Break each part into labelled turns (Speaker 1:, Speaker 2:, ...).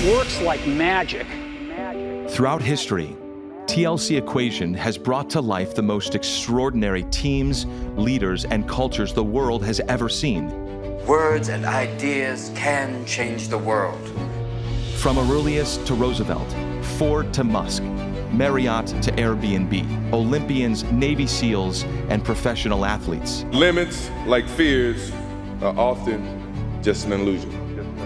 Speaker 1: It works like magic.
Speaker 2: Throughout history, TLC Equation has brought to life the most extraordinary teams, leaders, and cultures the world has ever seen.
Speaker 3: Words and ideas can change the world.
Speaker 2: From Aurelius to Roosevelt, Ford to Musk, Marriott to Airbnb, Olympians, Navy SEALs, and professional athletes.
Speaker 4: Limits, like fears, are often just an illusion.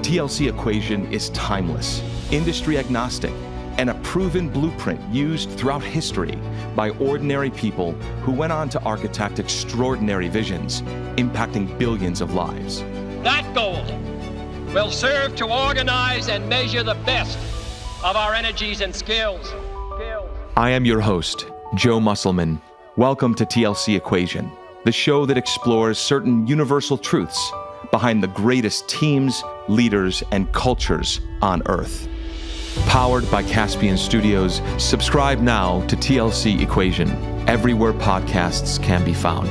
Speaker 2: TLC Equation is timeless, industry agnostic, and a proven blueprint used throughout history by ordinary people who went on to architect extraordinary visions, impacting billions of lives.
Speaker 5: That goal will serve to organize and measure the best of our energies and skills.
Speaker 2: I am your host, Joe Musselman. Welcome to TLC Equation, the show that explores certain universal truths behind the greatest teams, leaders, and cultures on Earth. Powered by Caspian Studios, subscribe now to TLC Equation, everywhere podcasts can be found.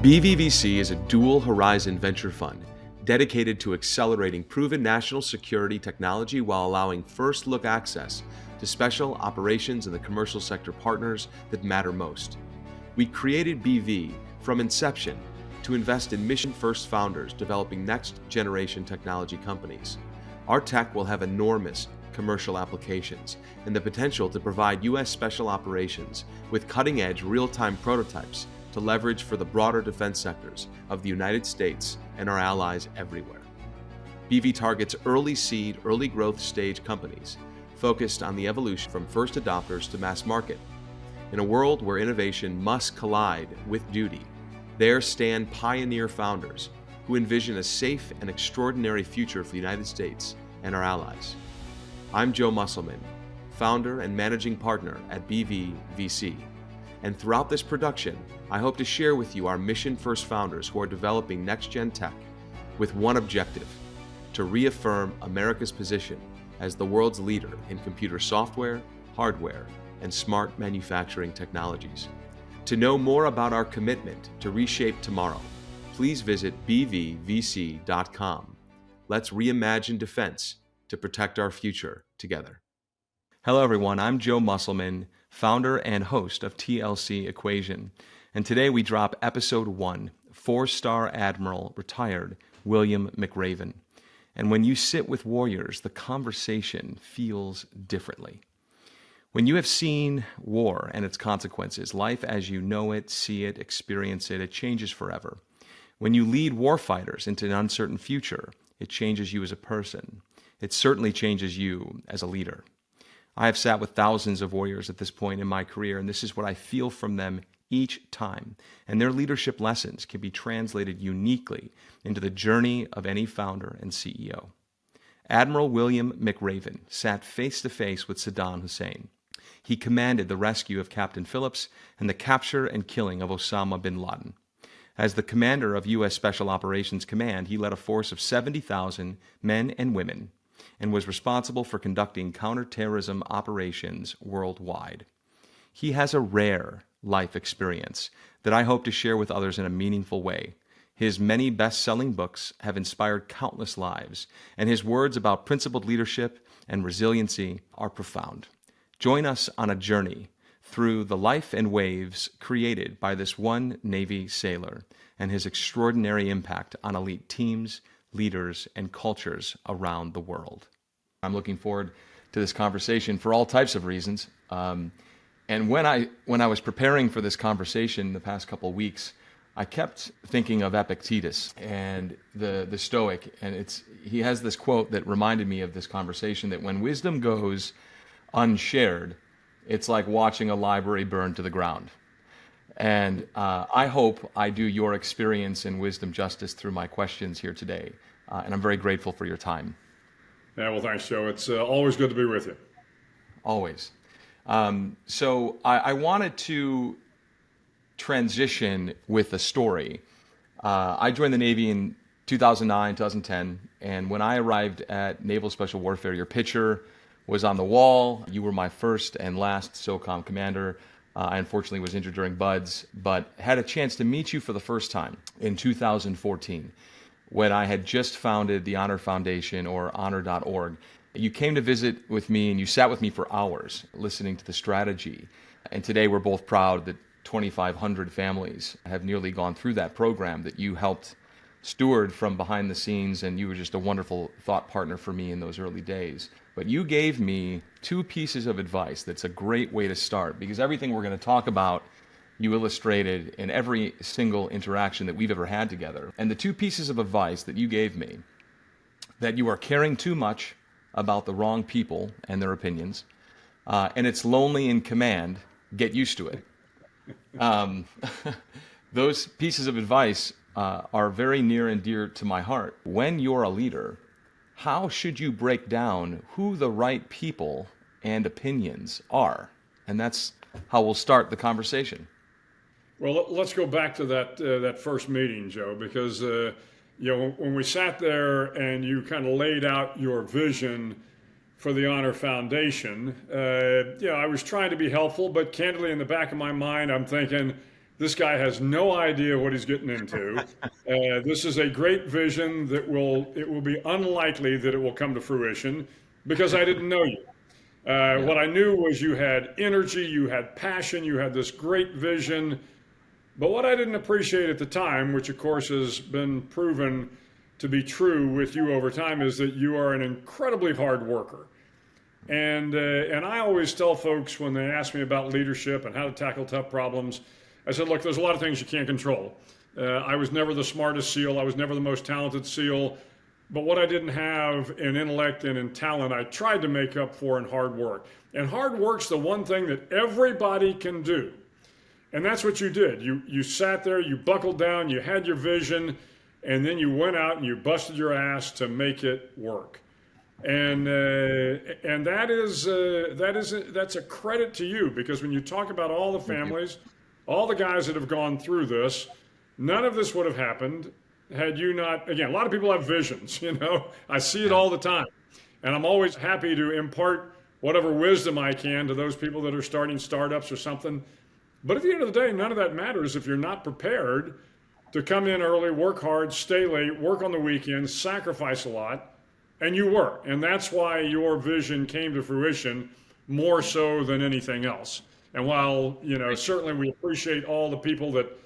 Speaker 2: BVVC is a dual horizon venture fund dedicated to accelerating proven national security technology while allowing first look access to special operations and the commercial sector partners that matter most. We created BV from inception to invest in mission-first founders developing next-generation technology companies. Our tech will have enormous commercial applications and the potential to provide U.S. special operations with cutting-edge real-time prototypes to leverage for the broader defense sectors of the United States and our allies everywhere. BV targets early seed, early growth stage companies focused on the evolution from first adopters to mass market. In a world where innovation must collide with duty, there stand pioneer founders who envision a safe and extraordinary future for the United States and our allies. I'm Joe Musselman, founder and managing partner at BVVC. And throughout this production, I hope to share with you our mission-first founders who are developing next-gen tech with one objective: to reaffirm America's position as the world's leader in computer software, hardware, and smart manufacturing technologies. To know more about our commitment to reshape tomorrow, please visit bvvc.com. Let's reimagine defense to protect our future together. Hello everyone, I'm Joe Musselman, founder and host of TLC Equation. And today we drop episode 1, 4-star Admiral retired William McRaven. And when you sit with warriors, the conversation feels differently. When you have seen war and its consequences, life as you know it, see it, experience it, it changes forever. When you lead warfighters into an uncertain future, it changes you as a person. It certainly changes you as a leader. I have sat with thousands of warriors at this point in my career, and this is what I feel from them each time. And their leadership lessons can be translated uniquely into the journey of any founder and CEO. Admiral William McRaven sat face-to-face with Saddam Hussein. He commanded the rescue of Captain Phillips and the capture and killing of Osama bin Laden. As the commander of U.S. Special Operations Command, he led a force of 70,000 men and women and was responsible for conducting counterterrorism operations worldwide. He has a rare life experience that I hope to share with others in a meaningful way. His many best-selling books have inspired countless lives, and his words about principled leadership and resiliency are profound. Join us on a journey through the life and waves created by this one Navy sailor and his extraordinary impact on elite teams, leaders, and cultures around the world. I'm looking forward to this conversation for all types of reasons. And when I was preparing for this conversation the past couple of weeks, I kept thinking of Epictetus and the Stoic, and he has this quote that reminded me of this conversation, that when wisdom goes unshared, it's like watching a library burn to the ground. And I hope I do your experience and wisdom justice through my questions here today. And I'm very grateful for your time.
Speaker 6: Yeah, well, thanks, Joe. It's always good to be with you.
Speaker 2: Always. So I wanted to transition with a story. I joined the Navy in 2009, 2010, and when I arrived at Naval Special Warfare, your picture was on the wall. You were my first and last SOCOM commander. I unfortunately was injured during BUDS, but had a chance to meet you for the first time in 2014 when I had just founded the Honor Foundation, or honor.org. You came to visit with me and you sat with me for hours listening to the strategy. And today we're both proud that 2,500 families have nearly gone through that program that you helped steward from behind the scenes, and you were just a wonderful thought partner for me in those early days. But you gave me 2 pieces of advice that's a great way to start, because everything we're going to talk about, you illustrated in every single interaction that we've ever had together. And the 2 pieces of advice that you gave me, that you are caring too much about the wrong people and their opinions, and it's lonely in command, get used to it. Those pieces of advice are very near and dear to my heart. When you're a leader, how should you break down who the right people and opinions are? And that's how we'll start the conversation.
Speaker 6: Well, let's go back to that first meeting, Joe, because when we sat there and you kind of laid out your vision for the Honor Foundation, I was trying to be helpful, but candidly, in the back of my mind, I'm thinking, this guy has no idea what he's getting into. This is a great vision that it will be unlikely that it will come to fruition, because I didn't know you. What I knew was you had energy, you had passion, you had this great vision. But what I didn't appreciate at the time, which of course has been proven to be true with you over time, is that you are an incredibly hard worker. And I always tell folks when they ask me about leadership and how to tackle tough problems, I said, look, there's a lot of things you can't control. I was never the smartest SEAL. I was never the most talented SEAL. But what I didn't have in intellect and in talent, I tried to make up for in hard work. And hard work's the one thing that everybody can do. And that's what you did. You sat there, you buckled down, you had your vision, and then you went out and you busted your ass to make it work. And that's a credit to you, because when you talk about all the families, all the guys that have gone through this, none of this would have happened had you not. Again, a lot of people have visions, I see it all the time. And I'm always happy to impart whatever wisdom I can to those people that are starting startups or something. But at the end of the day, none of that matters if you're not prepared to come in early, work hard, stay late, work on the weekends, sacrifice a lot, and you were. And that's why your vision came to fruition more so than anything else. And while, certainly we appreciate all the people that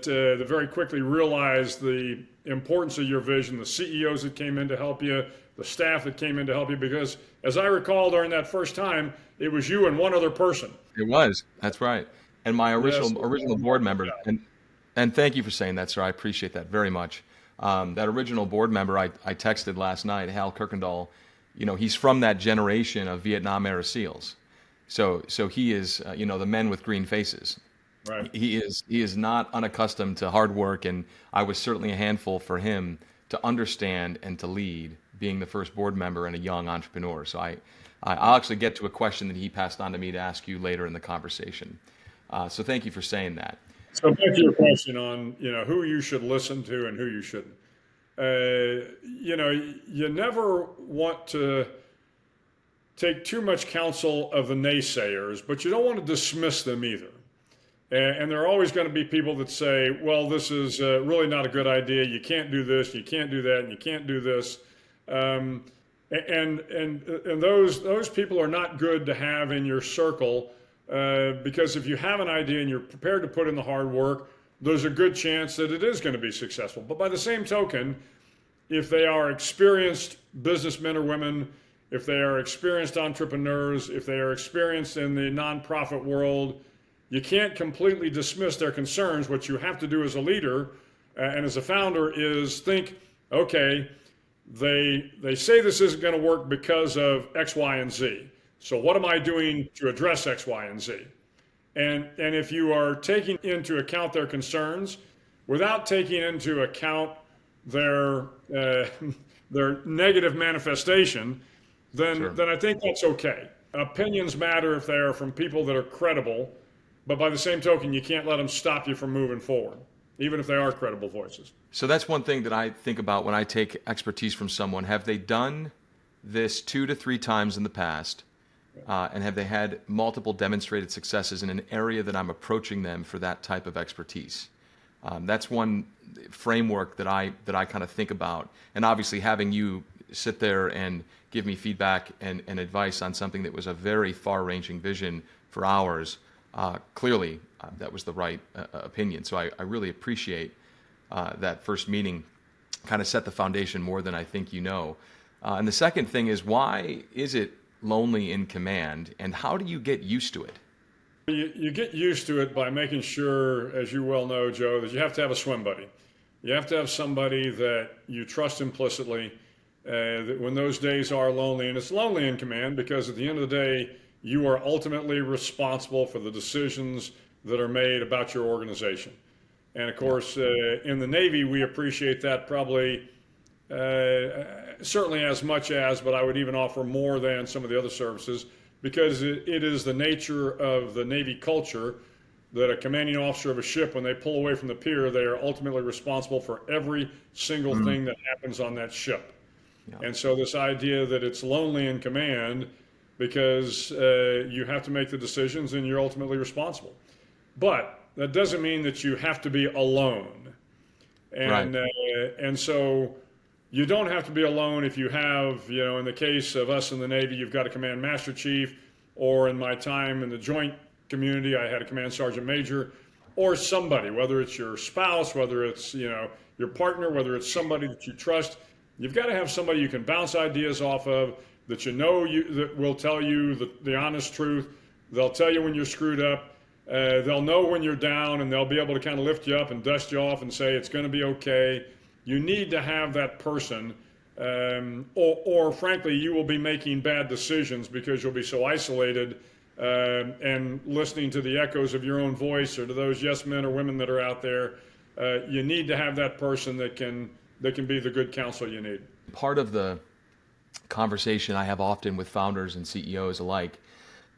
Speaker 6: very quickly realized the importance of your vision, the CEOs that came in to help you, the staff that came in to help you, because as I recall during that first time, it was you and one other person.
Speaker 2: It was. That's right. And my original board member, and thank you for saying that, sir. I appreciate that very much. That original board member I texted last night, Hal Kirkendall, he's from that generation of Vietnam-era SEALs. So he is, the men with green faces.
Speaker 6: Right.
Speaker 2: He is not unaccustomed to hard work, and I was certainly a handful for him to understand and to lead, being the first board member and a young entrepreneur. So I'll actually get to a question that he passed on to me to ask you later in the conversation. So thank you for saying that.
Speaker 6: So back to your question on, who you should listen to and who you shouldn't. You never want to take too much counsel of the naysayers, but you don't want to dismiss them either. And there are always going to be people that say, well, this is really not a good idea. You can't do this, you can't do that, and you can't do this. And those people are not good to have in your circle. Because if you have an idea and you're prepared to put in the hard work, there's a good chance that it is going to be successful. But by the same token, if they are experienced businessmen or women, if they are experienced entrepreneurs, if they are experienced in the nonprofit world, you can't completely dismiss their concerns. What you have to do as a leader and as a founder is think, okay, they say this isn't going to work because of X, Y, and Z. So what am I doing to address X, Y, and Z? And if you are taking into account their concerns without taking into account their negative manifestation, then I think that's okay. Opinions matter if they are from people that are credible, but by the same token, you can't let them stop you from moving forward, even if they are credible voices.
Speaker 2: So that's one thing that I think about when I take expertise from someone. Have they done this 2 to 3 times in the past? And have they had multiple demonstrated successes in an area that I'm approaching them for that type of expertise? That's one framework that I kind of think about. And obviously having you sit there and give me feedback and advice on something that was a very far-ranging vision for ours, clearly that was the right opinion. So I really appreciate that first meeting kind of set the foundation more than I think you know. And the second thing is, why is it lonely in command, and how do you get used to it?
Speaker 6: You get used to it by making sure, as you well know, Joe, that you have to have a swim buddy. You have to have somebody that you trust implicitly, that when those days are lonely, and it's lonely in command because at the end of the day, you are ultimately responsible for the decisions that are made about your organization. And of course, in the Navy, we appreciate that probably certainly as much as, but I would even offer more than some of the other services, because it is the nature of the Navy culture that a commanding officer of a ship, when they pull away from the pier, they are ultimately responsible for every single thing that happens on that ship. Yeah. And so this idea that it's lonely in command because you have to make the decisions and you're ultimately responsible. But that doesn't mean that you have to be alone. And, right. And so you don't have to be alone if you have, in the case of us in the Navy, you've got a command master chief, or in my time in the joint community, I had a command sergeant major, or somebody, whether it's your spouse, whether it's, your partner, whether it's somebody that you trust. You've got to have somebody you can bounce ideas off of, that that will tell you the honest truth. They'll tell you when you're screwed up. They'll know when you're down, and they'll be able to kind of lift you up and dust you off and say it's going to be okay. You need to have that person, or frankly, you will be making bad decisions because you'll be so isolated and listening to the echoes of your own voice, or to those yes men or women that are out there. You need to have that person that can be the good counsel you need.
Speaker 2: Part of the conversation I have often with founders and CEOs alike,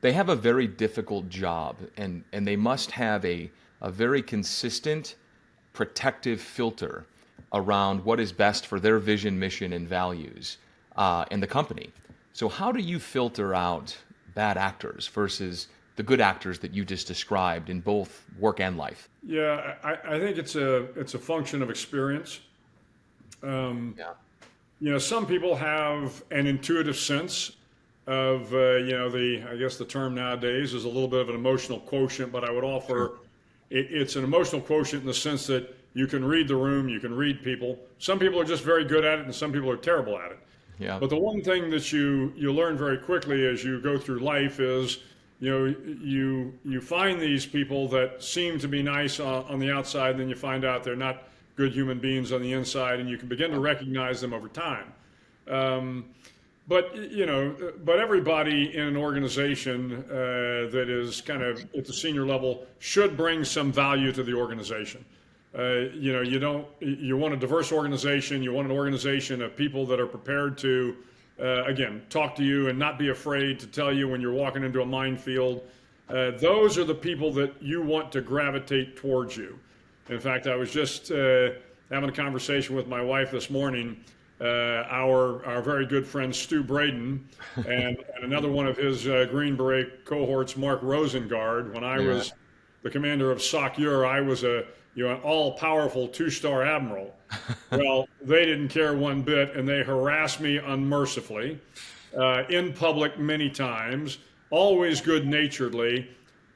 Speaker 2: they have a very difficult job, and they must have a very consistent protective filter around what is best for their vision, mission, and values in the company. So how do you filter out bad actors versus the good actors that you just described in both work and life?
Speaker 6: Yeah, I think it's a function of experience. Some people have an intuitive sense of, I guess the term nowadays is a little bit of an emotional quotient, but I would offer it's an emotional quotient in the sense that you can read the room, you can read people. Some people are just very good at it, and some people are terrible at it. Yeah. But the one thing that you learn very quickly as you go through life is, you find these people that seem to be nice on the outside, and then you find out they're not good human beings on the inside, and you can begin to recognize them over time. But everybody in an organization that is kind of at the senior level should bring some value to the organization. You want a diverse organization. You want an organization of people that are prepared to, again, talk to you and not be afraid to tell you when you're walking into a minefield. Those are the people that you want to gravitate towards you. In fact, I was just having a conversation with my wife this morning. Our very good friend Stu Braden and another one of his Green Beret cohorts, Mark Rosengard. When I was the commander of SOCUR, I was an all-powerful 2-star admiral. Well, they didn't care one bit, and they harassed me unmercifully in public many times, always good-naturedly,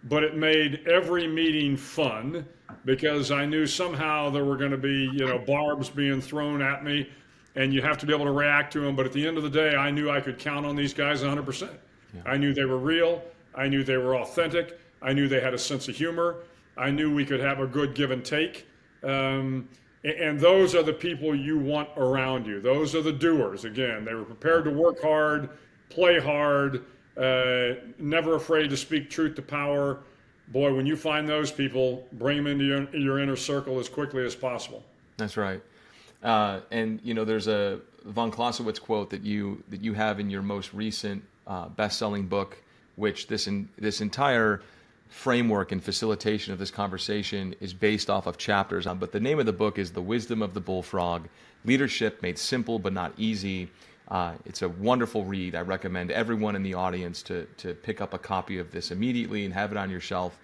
Speaker 6: but it made every meeting fun because I knew somehow there were going to be, barbs being thrown at me, and you have to be able to react to them. But at the end of the day, I knew I could count on these guys 100%. Yeah. I knew they were real. I knew they were authentic. I knew they had a sense of humor. I knew we could have a good give and take. And those are the people you want around you. Those are the doers. Again, they were prepared to work hard, play hard, never afraid to speak truth to power. Boy, when you find those people, bring them into your inner circle as quickly as possible.
Speaker 2: That's right. And there's a von Clausewitz quote that you have in your most recent best-selling book, which this entire framework and facilitation of this conversation is based off of chapters. But the name of the book is The Wisdom of the Bullfrog: Leadership Made Simple but Not Easy. It's a wonderful read. I recommend everyone in the audience to pick up a copy of this immediately and have it on your shelf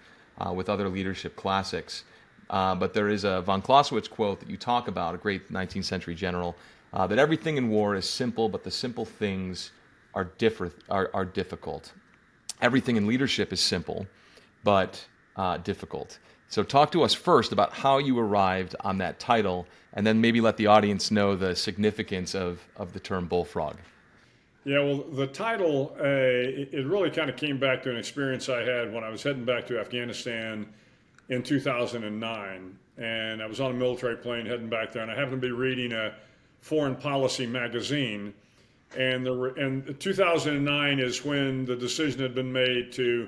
Speaker 2: with other leadership classics. but there is a von Clausewitz quote that you talk about, a great 19th century general, that everything in war is simple, but the simple things are difficult. Everything in leadership is simple, but difficult. So talk to us first about how you arrived on that title, and then maybe let the audience know the significance of the term Bullfrog.
Speaker 6: Yeah, well, the title, it really kind of came back to an experience I had when I was heading back to Afghanistan in 2009. And I was on a military plane heading back there, and I happened to be reading a foreign policy magazine. And 2009 is when the decision had been made to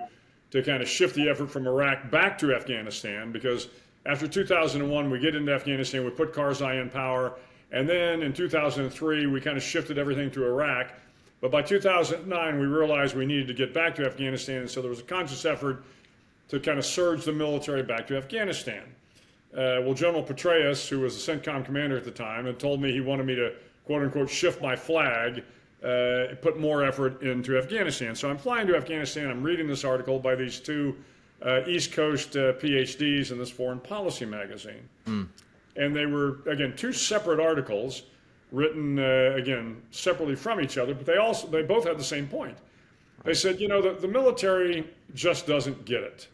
Speaker 6: kind of shift the effort from Iraq back to Afghanistan, because after 2001, we get into Afghanistan, we put Karzai in power, and then in 2003, we kind of shifted everything to Iraq. But by 2009, we realized we needed to get back to Afghanistan, and so there was a conscious effort to kind of surge the military back to Afghanistan. Well, General Petraeus, who was the CENTCOM commander at the time, had told me he wanted me to, quote unquote, shift my flag, put more effort into Afghanistan. So I'm flying to Afghanistan, I'm reading this article by these two East Coast PhDs in this foreign policy magazine. And they were, again, two separate articles written, again, separately from each other, but they both had the same point. They said, the military just doesn't get it.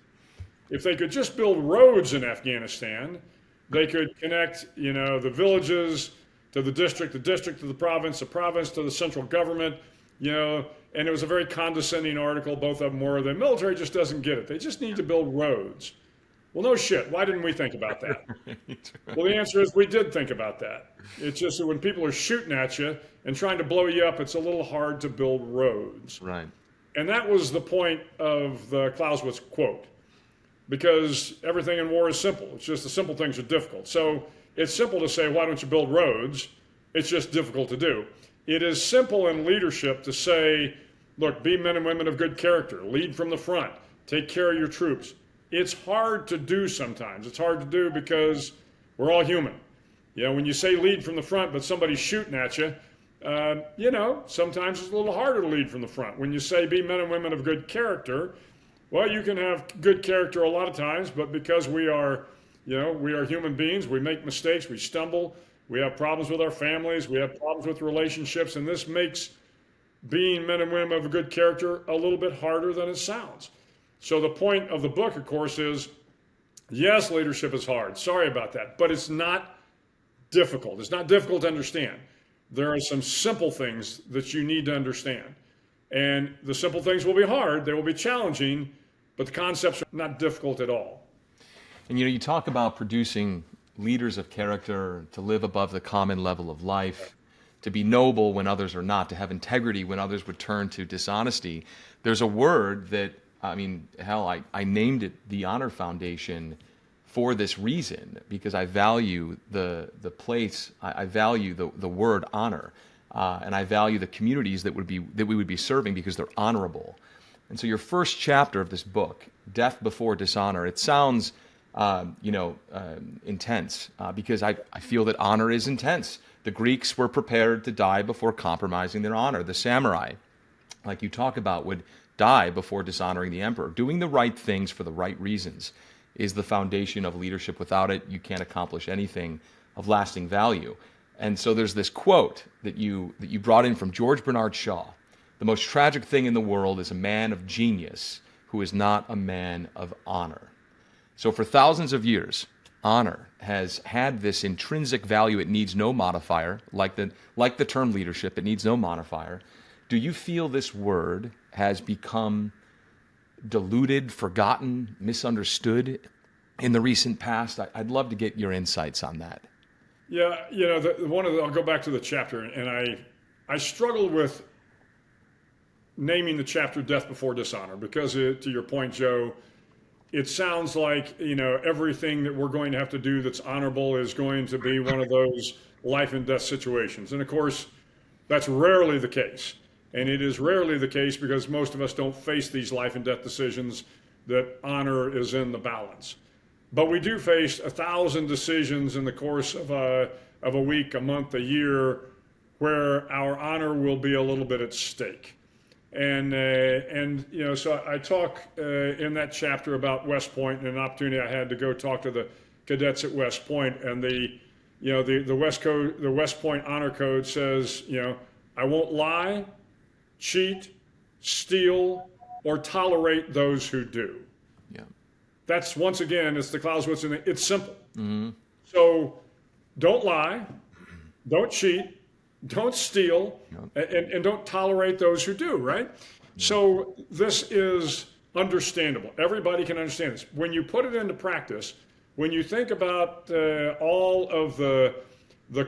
Speaker 6: If they could just build roads in Afghanistan, they could connect, the villages to the district to the province to the central government, and it was a very condescending article. Both of them were, the military just doesn't get it. They just need to build roads. Well, no shit. Why didn't we think about that? Well, the answer is we did think about that. It's just that when people are shooting at you and trying to blow you up, it's a little hard to build roads.
Speaker 2: Right.
Speaker 6: And that was the point of the Clausewitz quote, because everything in war is simple. It's just the simple things are difficult. So it's simple to say, why don't you build roads? It's just difficult to do. It is simple in leadership to say, look, be men and women of good character, lead from the front, take care of your troops. It's hard to do sometimes. It's hard to do because we're all human. When you say lead from the front, but somebody's shooting at you, sometimes it's a little harder to lead from the front. When you say be men and women of good character, well, you can have good character a lot of times, but because we are human beings, we make mistakes, we stumble, we have problems with our families, we have problems with relationships, and this makes being men and women of a good character a little bit harder than it sounds. So the point of the book, of course, is, yes, leadership is hard. Sorry about that. But it's not difficult. It's not difficult to understand. There are some simple things that you need to understand. And the simple things will be hard. They will be challenging, but the concepts are not difficult at all.
Speaker 2: And you talk about producing leaders of character, to live above the common level of life, to be noble when others are not, to have integrity when others would turn to dishonesty. There's a word that, I named it the Honor Foundation for this reason, because I value the place, I value the word honor, and I value the communities that we would be serving because they're honorable. And so your first chapter of this book, Death Before Dishonor, it sounds intense, because I feel that honor is intense. The Greeks were prepared to die before compromising their honor. The samurai, like you talk about, would die before dishonoring the emperor. Doing the right things for the right reasons is the foundation of leadership. Without it, you can't accomplish anything of lasting value. And so there's this quote that you brought in from George Bernard Shaw. The most tragic thing in the world is a man of genius who is not a man of honor. So for thousands of years, honor has had this intrinsic value. It needs no modifier, like the term leadership, it needs no modifier. Do you feel this word has become diluted, forgotten, misunderstood in the recent past? I'd love to get your insights on that.
Speaker 6: Yeah, I'll go back to the chapter, and I struggled with naming the chapter Death Before Dishonor, because to your point, Joe, it sounds like, everything that we're going to have to do that's honorable is going to be one of those life and death situations. And of course, that's rarely the case. And it is rarely the case because most of us don't face these life and death decisions that honor is in the balance. But we do face 1,000 decisions in the course of a week, a month, a year, where our honor will be a little bit at stake. And so I talk in that chapter about West Point and an opportunity I had to go talk to the cadets at West Point, and the West Point Honor Code says, I won't lie, cheat, steal, or tolerate those who do.
Speaker 2: Yeah.
Speaker 6: That's, once again, it's the Clausewitz, and it's simple.
Speaker 2: Mm-hmm.
Speaker 6: So don't lie, don't cheat, don't steal, and don't tolerate those who do, right? So this is understandable. Everybody can understand this. When you put it into practice, when you think about all of the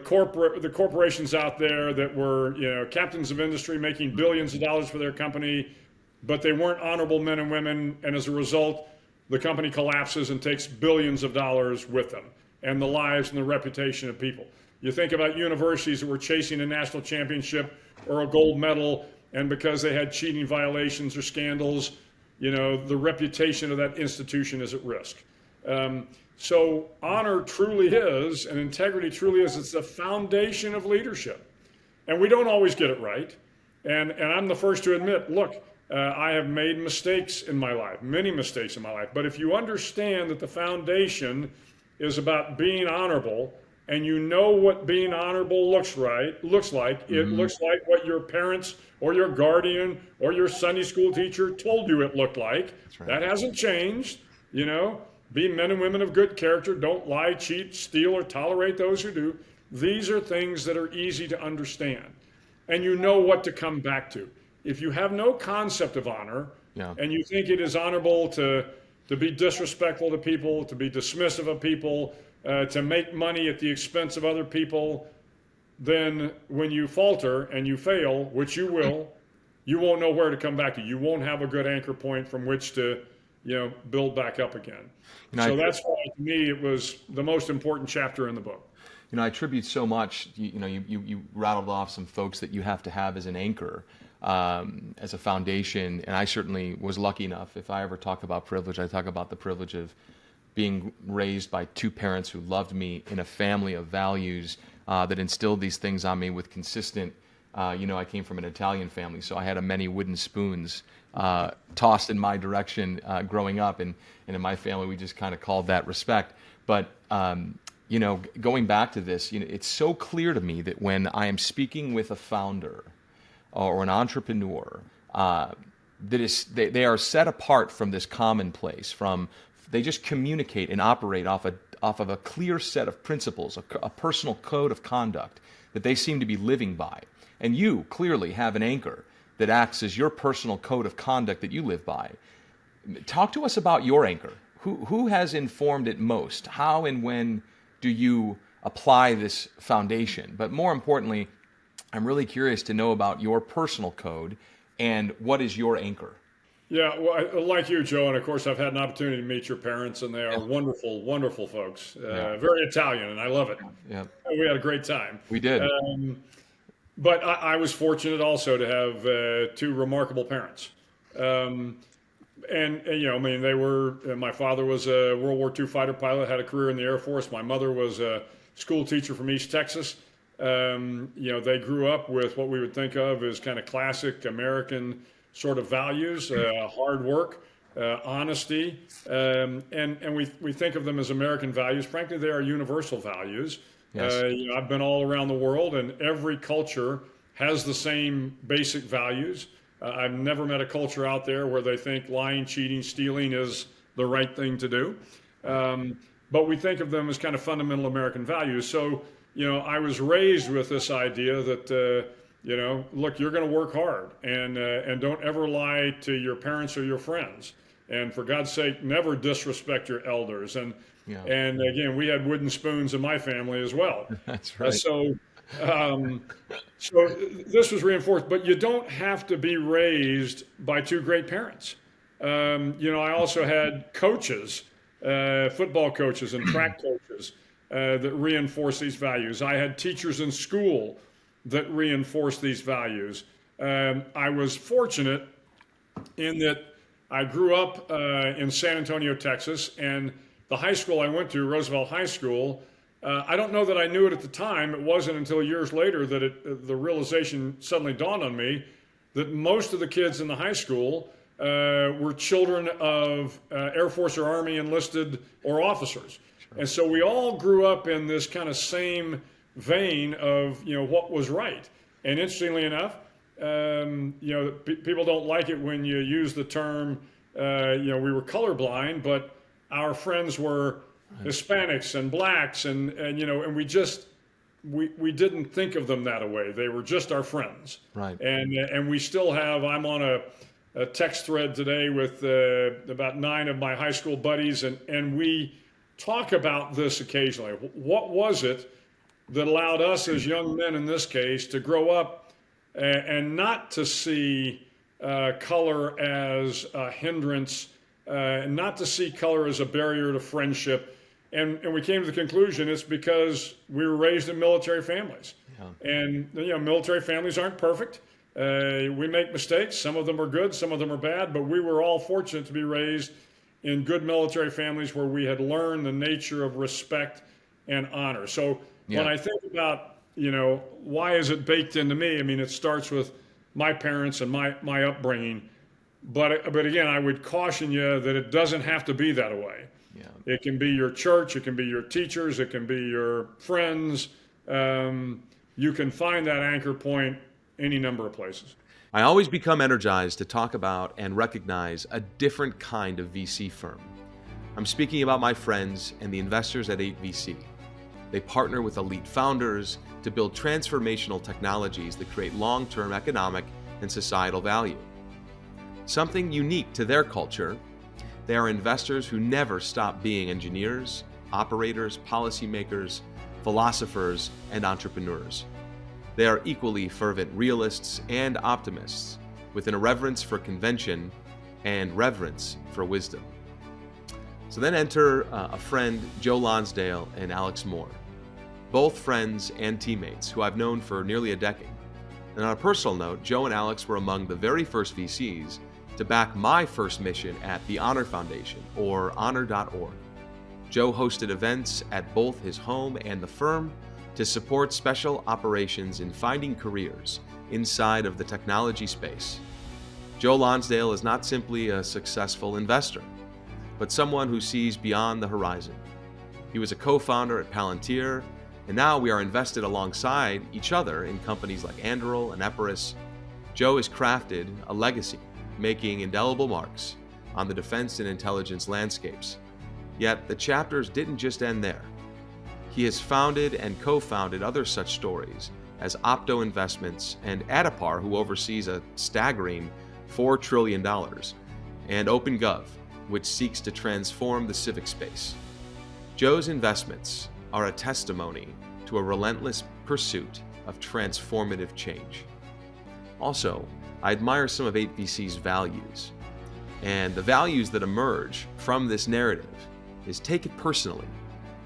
Speaker 6: corporations out there that were, captains of industry making billions of dollars for their company, but they weren't honorable men and women, and as a result, the company collapses and takes billions of dollars with them, and the lives and the reputation of people. You think about universities that were chasing a national championship or a gold medal, and because they had cheating violations or scandals, the reputation of that institution is at risk. So honor truly is, and integrity truly is, it's the foundation of leadership. And we don't always get it right. And I'm the first to admit, look, I have made mistakes in my life, many mistakes in my life. But if you understand that the foundation is about being honorable, and you know what being honorable looks like, it looks like what your parents or your guardian or your Sunday school teacher told you it looked like. That's right. That hasn't changed, Be men and women of good character. Don't lie, cheat, steal, or tolerate those who do. These are things that are easy to understand. And you know what to come back to. If you have no concept of honor, and you think it is honorable to be disrespectful to people, to be dismissive of people, to make money at the expense of other people, then when you falter and you fail, which you will, you won't know where to come back to. You won't have a good anchor point from which to build back up again. So that's why, to me, it was the most important chapter in the book.
Speaker 2: I attribute so much, you rattled off some folks that you have to have as an anchor, as a foundation. And I certainly was lucky enough, if I ever talk about privilege, I talk about the privilege of being raised by two parents who loved me in a family of values that instilled these things on me with consistent, I came from an Italian family, so I had many wooden spoons tossed in my direction growing up, and in my family we just kind of called that respect. But going back to this, it's so clear to me that when I am speaking with a founder or an entrepreneur, they are set apart from this commonplace. They just communicate and operate off of a clear set of principles, a personal code of conduct that they seem to be living by. And you clearly have an anchor that acts as your personal code of conduct that you live by. Talk to us about your anchor. Who has informed it most? How and when do you apply this foundation? But more importantly, I'm really curious to know about your personal code and what is your anchor?
Speaker 6: Yeah, well, like you, Joe, and of course I've had an opportunity to meet your parents, and they are wonderful, wonderful folks. Very Italian, and I love it. Yeah. We had a great time. We did. But I was fortunate also to have two remarkable parents. They were, my father was a World War II fighter pilot, had a career in the Air Force. My mother was a school teacher from East Texas. They grew up with what we would think of as kind of classic American sort of values, hard work, honesty, and we think of them as American values. Frankly, they are universal values. Yes. I've been all around the world, and every culture has the same basic values. I've never met a culture out there where they think lying, cheating, stealing is the right thing to do. But we think of them as kind of fundamental American values. So, I was raised with this idea that, look, you're going to work hard, and don't ever lie to your parents or your friends. And for God's sake, never disrespect your elders. And again, we had wooden spoons in my family as well. That's right. So this was reinforced, but you don't have to be raised by two great parents. I also had coaches, football coaches and track coaches that reinforced these values. I had teachers in school that reinforced these values. I was fortunate in that I grew up in San Antonio, Texas, and the high school I went to, Roosevelt High School, I don't know that I knew it at the time. It wasn't until years later that the realization suddenly dawned on me that most of the kids in the high school were children of Air Force or Army enlisted or officers. And so we all grew up in this kind of same vein of, what was right. And interestingly enough, people don't like it when you use the term, we were colorblind, but our friends were Hispanics and blacks, and we didn't think of them that way. They were just our friends.
Speaker 2: Right.
Speaker 6: And we still have, I'm on a text thread today with about 9 of my high school buddies, and we talk about this occasionally. What was it that allowed us as young men in this case to grow up and not to see color as a hindrance, not to see color as a barrier to friendship? And we came to the conclusion it's because we were raised in military families. Yeah. And military families aren't perfect. We make mistakes. Some of them are good, some of them are bad, but we were all fortunate to be raised in good military families where we had learned the nature of respect and honor. So when I think about, why is it baked into me? I mean, it starts with my parents and my upbringing. But again, I would caution you that it doesn't have to be that way. Yeah. It can be your church, it can be your teachers, it can be your friends. You can find that anchor point any number of places.
Speaker 2: I always become energized to talk about and recognize a different kind of VC firm. I'm speaking about my friends and the investors at 8VC. They partner with elite founders to build transformational technologies that create long-term economic and societal value. Something unique to their culture, they are investors who never stop being engineers, operators, policymakers, philosophers, and entrepreneurs. They are equally fervent realists and optimists, with an irreverence for convention and reverence for wisdom. So then enter a friend, Joe Lonsdale and Alex Moore, both friends and teammates who I've known for nearly a decade. And on a personal note, Joe and Alex were among the very first VCs to back my first mission at the Honor Foundation, or honor.org. Joe hosted events at both his home and the firm to support special operations in finding careers inside of the technology space. Joe Lonsdale is not simply a successful investor, but someone who sees beyond the horizon. He was a co-founder at Palantir, and now we are invested alongside each other in companies like Anduril and Epirus. Joe has crafted a legacy, making indelible marks on the defense and intelligence landscapes. Yet the chapters didn't just end there. He has founded and co-founded other such stories as Opto Investments and Adipar, who oversees a staggering $4 trillion, and OpenGov, which seeks to transform the civic space. Joe's investments are a testimony to a relentless pursuit of transformative change. Also, I admire some of 8VC's values, and the values that emerge from this narrative is take it personally.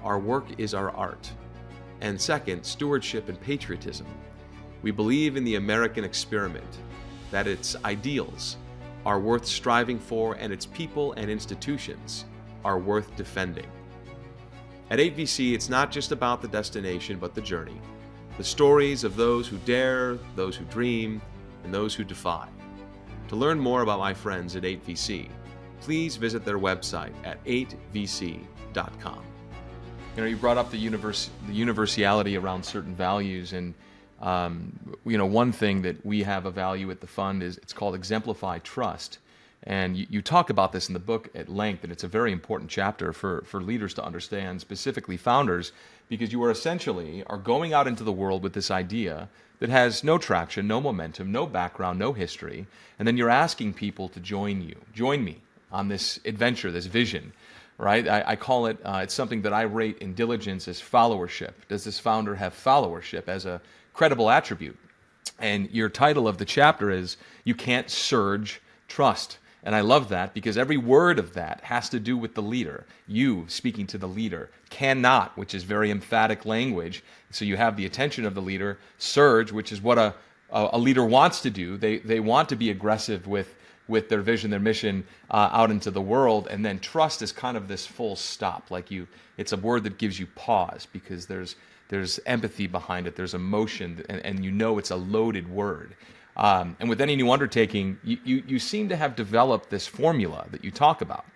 Speaker 2: Our work is our art. And second, stewardship and patriotism. We believe in the American experiment, that its ideals are worth striving for and its people and institutions are worth defending. At 8VC, it's not just about the destination, but the journey. The stories of those who dare, those who dream, and those who defy. To learn more about my friends at 8VC, please visit their website at 8vc.com. You brought up the universality around certain values, and one thing that we have a value at the fund is it's called exemplify trust. And you talk about this in the book at length, and it's a very important chapter for leaders to understand, specifically founders, because you are going out into the world with this idea that has no traction, no momentum, no background, no history, and then you're asking people to join me on this adventure, this vision. Right? I call it, it's something that I rate in diligence as followership. Does this founder have followership as a credible attribute? And your title of the chapter is, You Can't Surge Trust. And I love that because every word of that has to do with the leader. You speaking to the leader. Cannot, which is very emphatic language. So you have the attention of the leader. Surge, which is what a leader wants to do. They want to be aggressive with their vision, their mission out into the world. And then trust is kind of this full stop. It's a word that gives you pause because there's empathy behind it. There's emotion, and it's a loaded word. And with any new undertaking, you seem to have developed this formula that you talk about.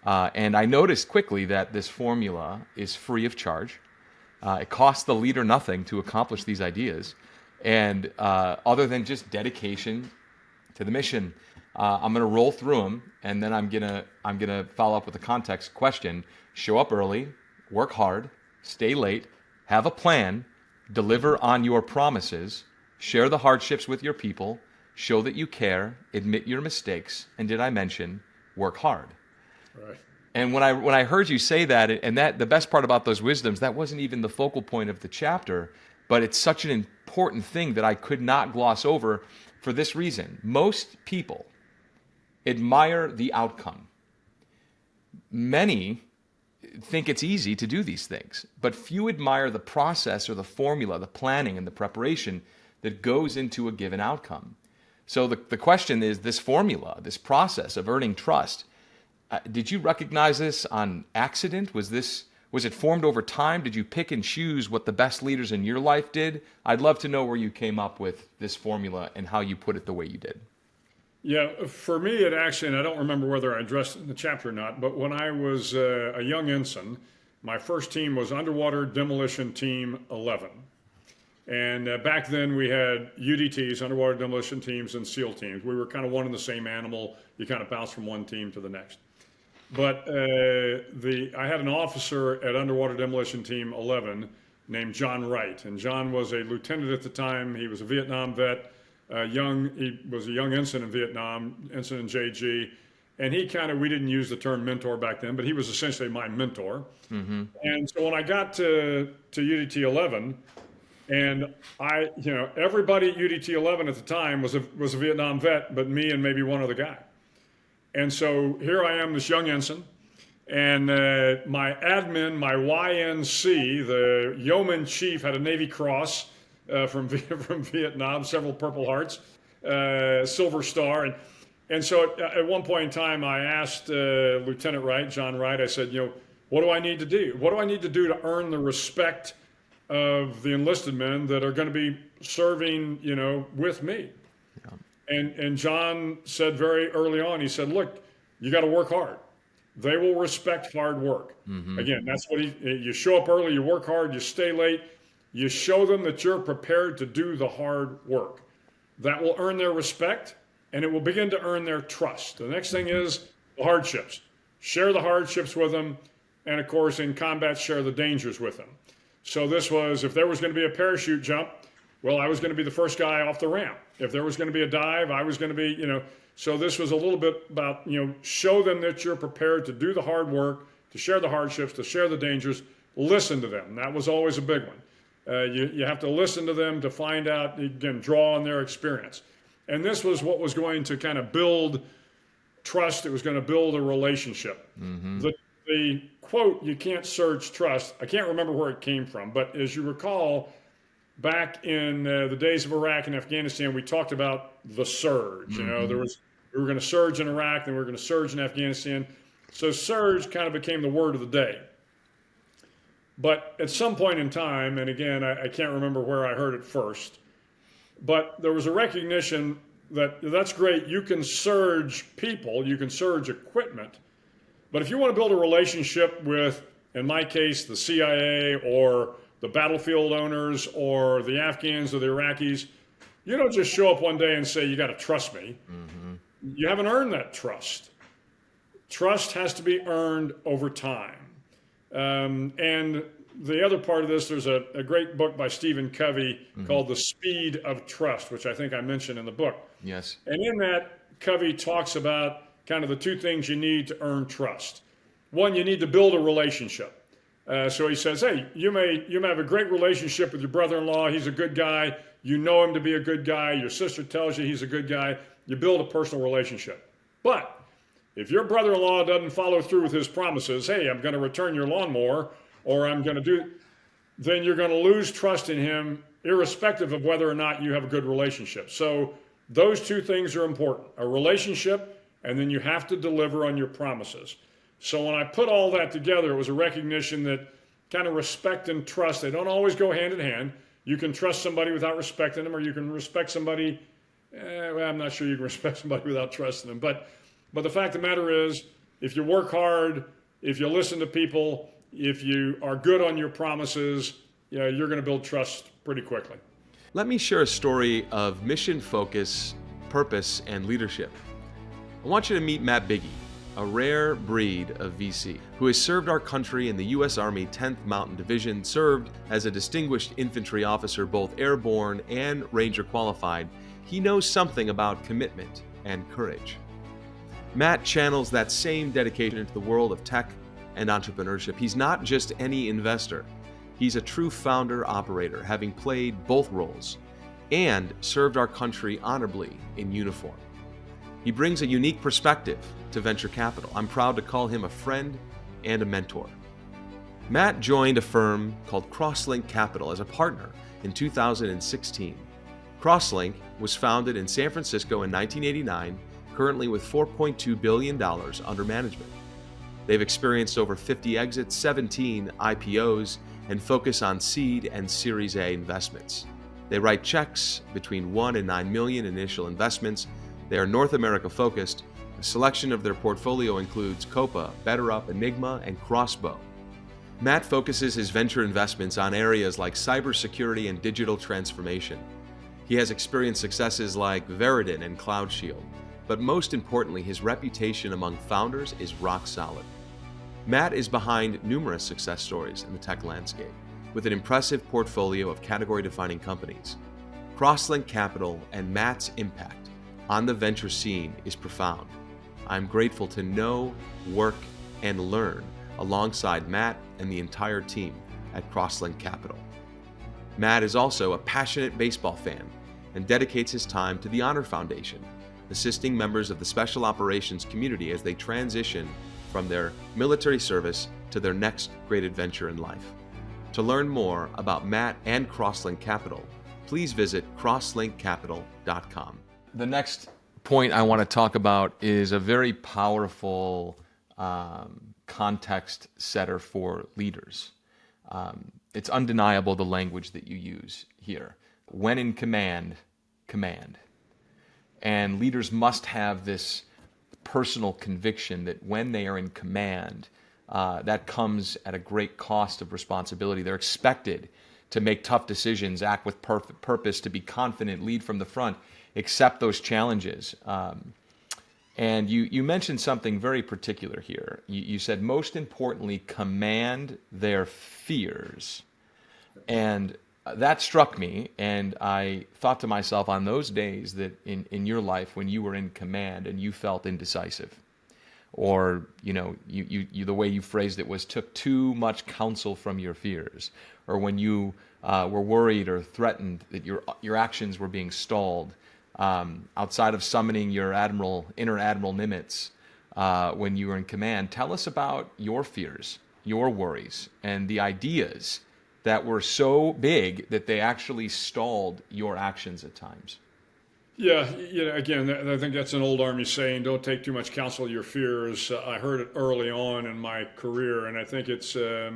Speaker 2: And I noticed quickly that this formula is free of charge. It costs the leader nothing to accomplish these ideas. And other than just dedication to the mission, I'm going to roll through them, and then I'm gonna follow up with a context question. Show up early, work hard, stay late, have a plan, deliver on your promises, share the hardships with your people, show that you care, admit your mistakes, and did I mention work hard?
Speaker 6: Right.
Speaker 2: And when I heard you say that, and that the best part about those wisdoms, that wasn't even the focal point of the chapter, but it's such an important thing that I could not gloss over for this reason. Most people admire the outcome. Many think it's easy to do these things, but few admire the process or the formula, the planning and the preparation that goes into a given outcome. So the question is, this formula, this process of earning trust, did you recognize this on accident? Was it formed over time? Did you pick and choose what the best leaders in your life did? I'd love to know where you came up with this formula and how you put it the way you did.
Speaker 6: Yeah, for me, it actually, and I don't remember whether I addressed it in the chapter or not, but when I was a young ensign, my first team was Underwater Demolition Team 11. And back then we had UDTs, Underwater Demolition Teams, and SEAL teams. We were kind of one and the same animal. You kind of bounce from one team to the next. But I had an officer at Underwater Demolition Team 11 named John Wright. And John was a lieutenant at the time. He was a Vietnam vet. He was a young ensign in Vietnam, ensign in JG, and we didn't use the term mentor back then, but he was essentially my mentor. Mm-hmm. And so when I got to UDT 11, and everybody at UDT 11 at the time was a Vietnam vet, but me and maybe one other guy. And so here I am, this young ensign, and my admin, my YNC, the yeoman chief, had a Navy Cross from Vietnam, several Purple Hearts, Silver Star. And so at one point in time, I asked Lieutenant Wright, John Wright, I said, what do I need to do? What do I need to do to earn the respect of the enlisted men that are going to be serving, with me? Yeah. And John said very early on, he said, look, you got to work hard. They will respect hard work. Mm-hmm. Again, that's what you show up early, you work hard, you stay late. You show them that you're prepared to do the hard work. That will earn their respect, and it will begin to earn their trust. The next thing is the hardships. Share the hardships with them, and of course, in combat, share the dangers with them. So this was, if there was going to be a parachute jump, well, I was going to be the first guy off the ramp. If there was going to be a dive, I was going to be, so this was a little bit about, show them that you're prepared to do the hard work, to share the hardships, to share the dangers, listen to them. That was always a big one. You have to listen to them to find out, again, draw on their experience. And this was what was going to kind of build trust. It was going to build a relationship. Mm-hmm. The quote, you can't surge trust, I can't remember where it came from, but as you recall, back in the days of Iraq and Afghanistan, we talked about the surge. Mm-hmm. We were going to surge in Iraq, then we were going to surge in Afghanistan. So surge kind of became the word of the day. But at some point in time, and again, I can't remember where I heard it first, but there was a recognition that that's great. You can surge people, you can surge equipment, but if you want to build a relationship with, in my case, the CIA or the battlefield owners or the Afghans or the Iraqis, you don't just show up one day and say, you got to trust me. Mm-hmm. You haven't earned that trust. Trust has to be earned over time. And the other part of this, there's a great book by Stephen Covey mm-hmm. called The Speed of Trust, which I think I mentioned in the book.
Speaker 2: Yes. And
Speaker 6: in that, Covey talks about kind of the two things you need to earn trust. One, you need to build a relationship. So he says, hey, you may have a great relationship with your brother-in-law. He's a good guy. You know him to be a good guy. Your sister tells you he's a good guy. You build a personal relationship. But if your brother-in-law doesn't follow through with his promises, hey, I'm going to return your lawnmower, or I'm going to do, then you're going to lose trust in him, irrespective of whether or not you have a good relationship. So those two things are important, a relationship, and then you have to deliver on your promises. So when I put all that together, it was a recognition that kind of respect and trust, they don't always go hand in hand. You can trust somebody without respecting them, or you can respect somebody, well, I'm not sure you can respect somebody without trusting them. But the fact of the matter is, if you work hard, if you listen to people, if you are good on your promises, you're going to build trust pretty quickly.
Speaker 2: Let me share a story of mission focus, purpose, and leadership. I want you to meet Matt Biggie, a rare breed of VC, who has served our country in the U.S. Army 10th Mountain Division, served as a distinguished infantry officer, both airborne and Ranger qualified. He knows something about commitment and courage. Matt channels that same dedication into the world of tech and entrepreneurship. He's not just any investor. He's a true founder-operator, having played both roles and served our country honorably in uniform. He brings a unique perspective to venture capital. I'm proud to call him a friend and a mentor. Matt joined a firm called Crosslink Capital as a partner in 2016. Crosslink was founded in San Francisco in 1989, currently with $4.2 billion under management. They've experienced over 50 exits, 17 IPOs, and focus on seed and Series A investments. They write checks between 1 and 9 million initial investments. They are North America focused. A selection of their portfolio includes Copa, BetterUp, Enigma, and Crossbow. Matt focuses his venture investments on areas like cybersecurity and digital transformation. He has experienced successes like Veridin and CloudShield, but most importantly, his reputation among founders is rock solid. Matt is behind numerous success stories in the tech landscape, with an impressive portfolio of category-defining companies. Crosslink Capital and Matt's impact on the venture scene is profound. I'm grateful to know, work, and learn alongside Matt and the entire team at Crosslink Capital. Matt is also a passionate baseball fan and dedicates his time to the Honor Foundation, assisting members of the Special Operations community as they transition from their military service to their next great adventure in life. To learn more about Matt and Crosslink Capital, please visit crosslinkcapital.com. The next point I want to talk about is a very powerful context setter for leaders. It's undeniable the language that you use here. When in command, command. And leaders must have this personal conviction that when they are in command, that comes at a great cost of responsibility. They're expected to make tough decisions, act with purpose, to be confident, lead from the front, accept those challenges. And you mentioned something very particular here. You said, most importantly, command their fears. And that struck me, and I thought to myself on those days that in your life when you were in command and you felt indecisive, or you the way you phrased it was took too much counsel from your fears, or when you were worried or threatened that your actions were being stalled, outside of summoning your inner Admiral Nimitz when you were in command. Tell us about your fears, your worries, and the ideas that were so big that they actually stalled your actions at times.
Speaker 6: Yeah, again, I think that's an old Army saying, don't take too much counsel of your fears. I heard it early on in my career, and I think it's a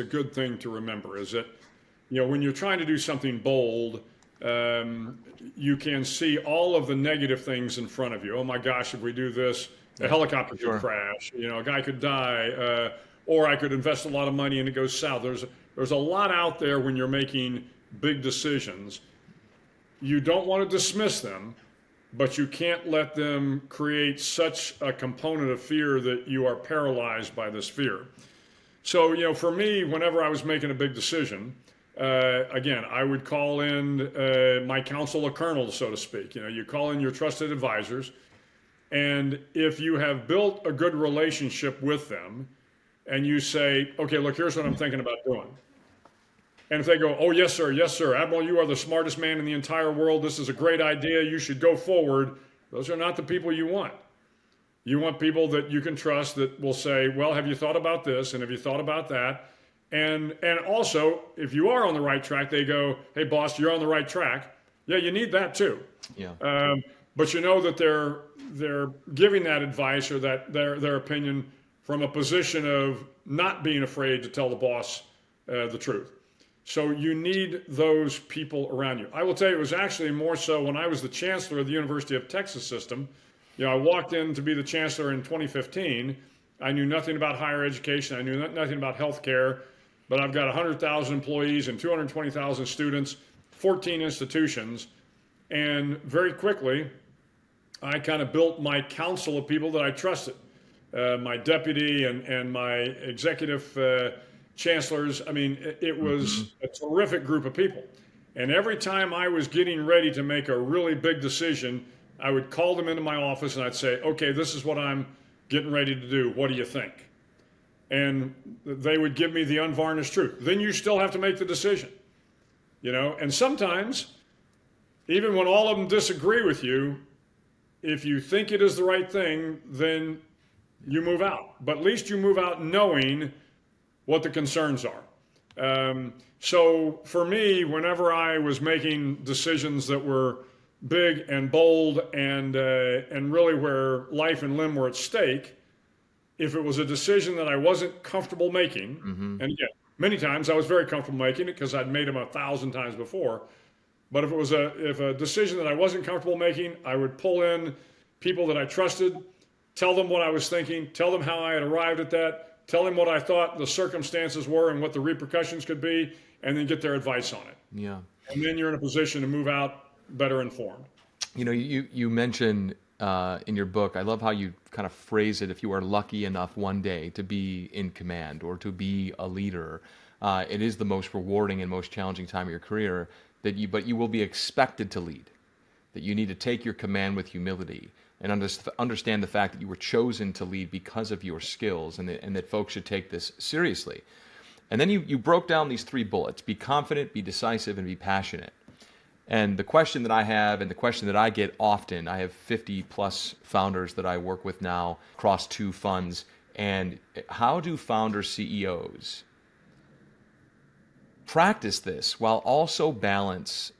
Speaker 6: good thing to remember, is that, when you're trying to do something bold, you can see all of the negative things in front of you. Oh my gosh, if we do this, a helicopter could crash, a guy could die, or I could invest a lot of money and it goes south. There's a lot out there when you're making big decisions. You don't want to dismiss them, but you can't let them create such a component of fear that you are paralyzed by this fear. So, for me, whenever I was making a big decision, again, I would call in my council of colonels, so to speak. You call in your trusted advisors, and if you have built a good relationship with them, and you say, okay, look, here's what I'm thinking about doing. And if they go, oh, yes, sir, Admiral, you are the smartest man in the entire world. This is a great idea. You should go forward. Those are not the people you want. You want people that you can trust that will say, well, have you thought about this? And have you thought about that? And also, if you are on the right track, they go, hey, boss, you're on the right track. Yeah, you need that too. Yeah. But you know that they're giving that advice or that their opinion from a position of not being afraid to tell the boss the truth. So you need those people around you. I will tell you, it was actually more so when I was the chancellor of the University of Texas system. I walked in to be the chancellor in 2015. I knew nothing about higher education. I knew nothing about healthcare, but I've got 100,000 employees and 220,000 students, 14 institutions. And very quickly, I kind of built my council of people that I trusted. My deputy and my executive chancellors. I mean, it was a terrific group of people. And every time I was getting ready to make a really big decision, I would call them into my office and I'd say, okay, this is what I'm getting ready to do. What do you think? And they would give me the unvarnished truth. Then you still have to make the decision, and sometimes, even when all of them disagree with you, if you think it is the right thing, then you move out. But at least you move out knowing what the concerns are. So for me, whenever I was making decisions that were big and bold and really where life and limb were at stake, if it was a decision that I wasn't comfortable making, and again, many times I was very comfortable making it because I'd made them 1,000 times before. But if a decision that I wasn't comfortable making, I would pull in people that I trusted, tell them what I was thinking, tell them how I had arrived at that, tell them what I thought the circumstances were and what the repercussions could be, and then get their advice on it.
Speaker 2: Yeah.
Speaker 6: And then you're in a position to move out better informed.
Speaker 2: You mentioned in your book, I love how you kind of phrase it, if you are lucky enough one day to be in command or to be a leader, it is the most rewarding and most challenging time of your career, but you will be expected to lead, that you need to take your command with humility and understand the fact that you were chosen to lead because of your skills, and that folks should take this seriously. And then you broke down these 3 bullets: be confident, be decisive, and be passionate. And the question that I have, and the question that I get often, I have 50 plus founders that I work with now across 2 funds. And how do founder CEOs practice this while also balancing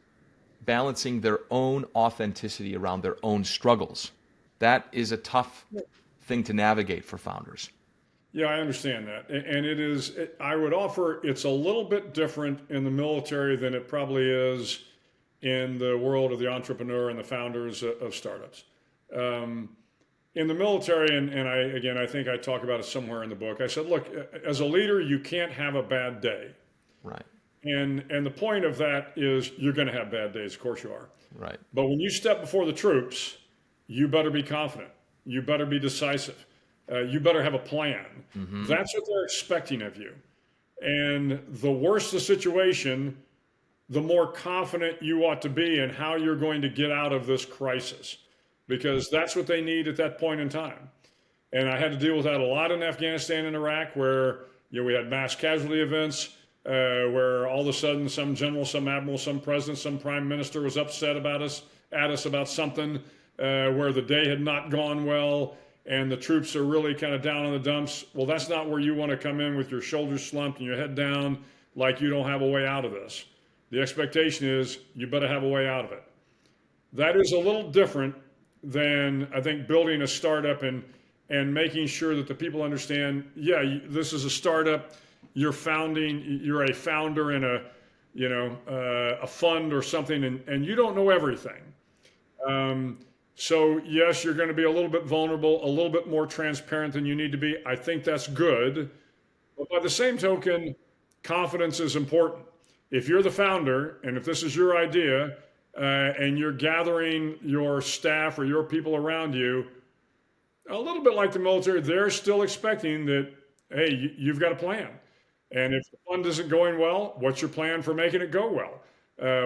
Speaker 2: their own authenticity around their own struggles? That is a tough thing to navigate for founders.
Speaker 6: Yeah, I understand that. And I would offer, it's a little bit different in the military than it probably is in the world of the entrepreneur and the founders of startups. In the military, and I think I talk about it somewhere in the book, I said, look, as a leader, you can't have a bad day.
Speaker 2: Right.
Speaker 6: And the point of that is you're going to have bad days, of course you are.
Speaker 2: Right.
Speaker 6: But when you step before the troops, you better be confident. You better be decisive. You better have a plan. That's what they're expecting of you. And the worse the situation, the more confident you ought to be in how you're going to get out of this crisis, because that's what they need at that point in time. And I had to deal with that a lot in Afghanistan and Iraq, where we had mass casualty events, where all of a sudden some general, some admiral, some president, some prime minister was upset at us about something, where the day had not gone well, and the troops are really kind of down in the dumps. Well, that's not where you want to come in with your shoulders slumped and your head down like you don't have a way out of this. The expectation is you better have a way out of it. That is a little different than, I think, building a startup and making sure that the people understand, this is a startup, you're a founder in a fund or something, and you don't know everything. So yes, you're going to be a little bit vulnerable, a little bit more transparent than you need to be. I think that's good. But by the same token, confidence is important. If you're the founder, and if this is your idea, and you're gathering your staff or your people around you, a little bit like the military, they're still expecting that, hey, you've got a plan. And if the fund isn't going well, what's your plan for making it go well?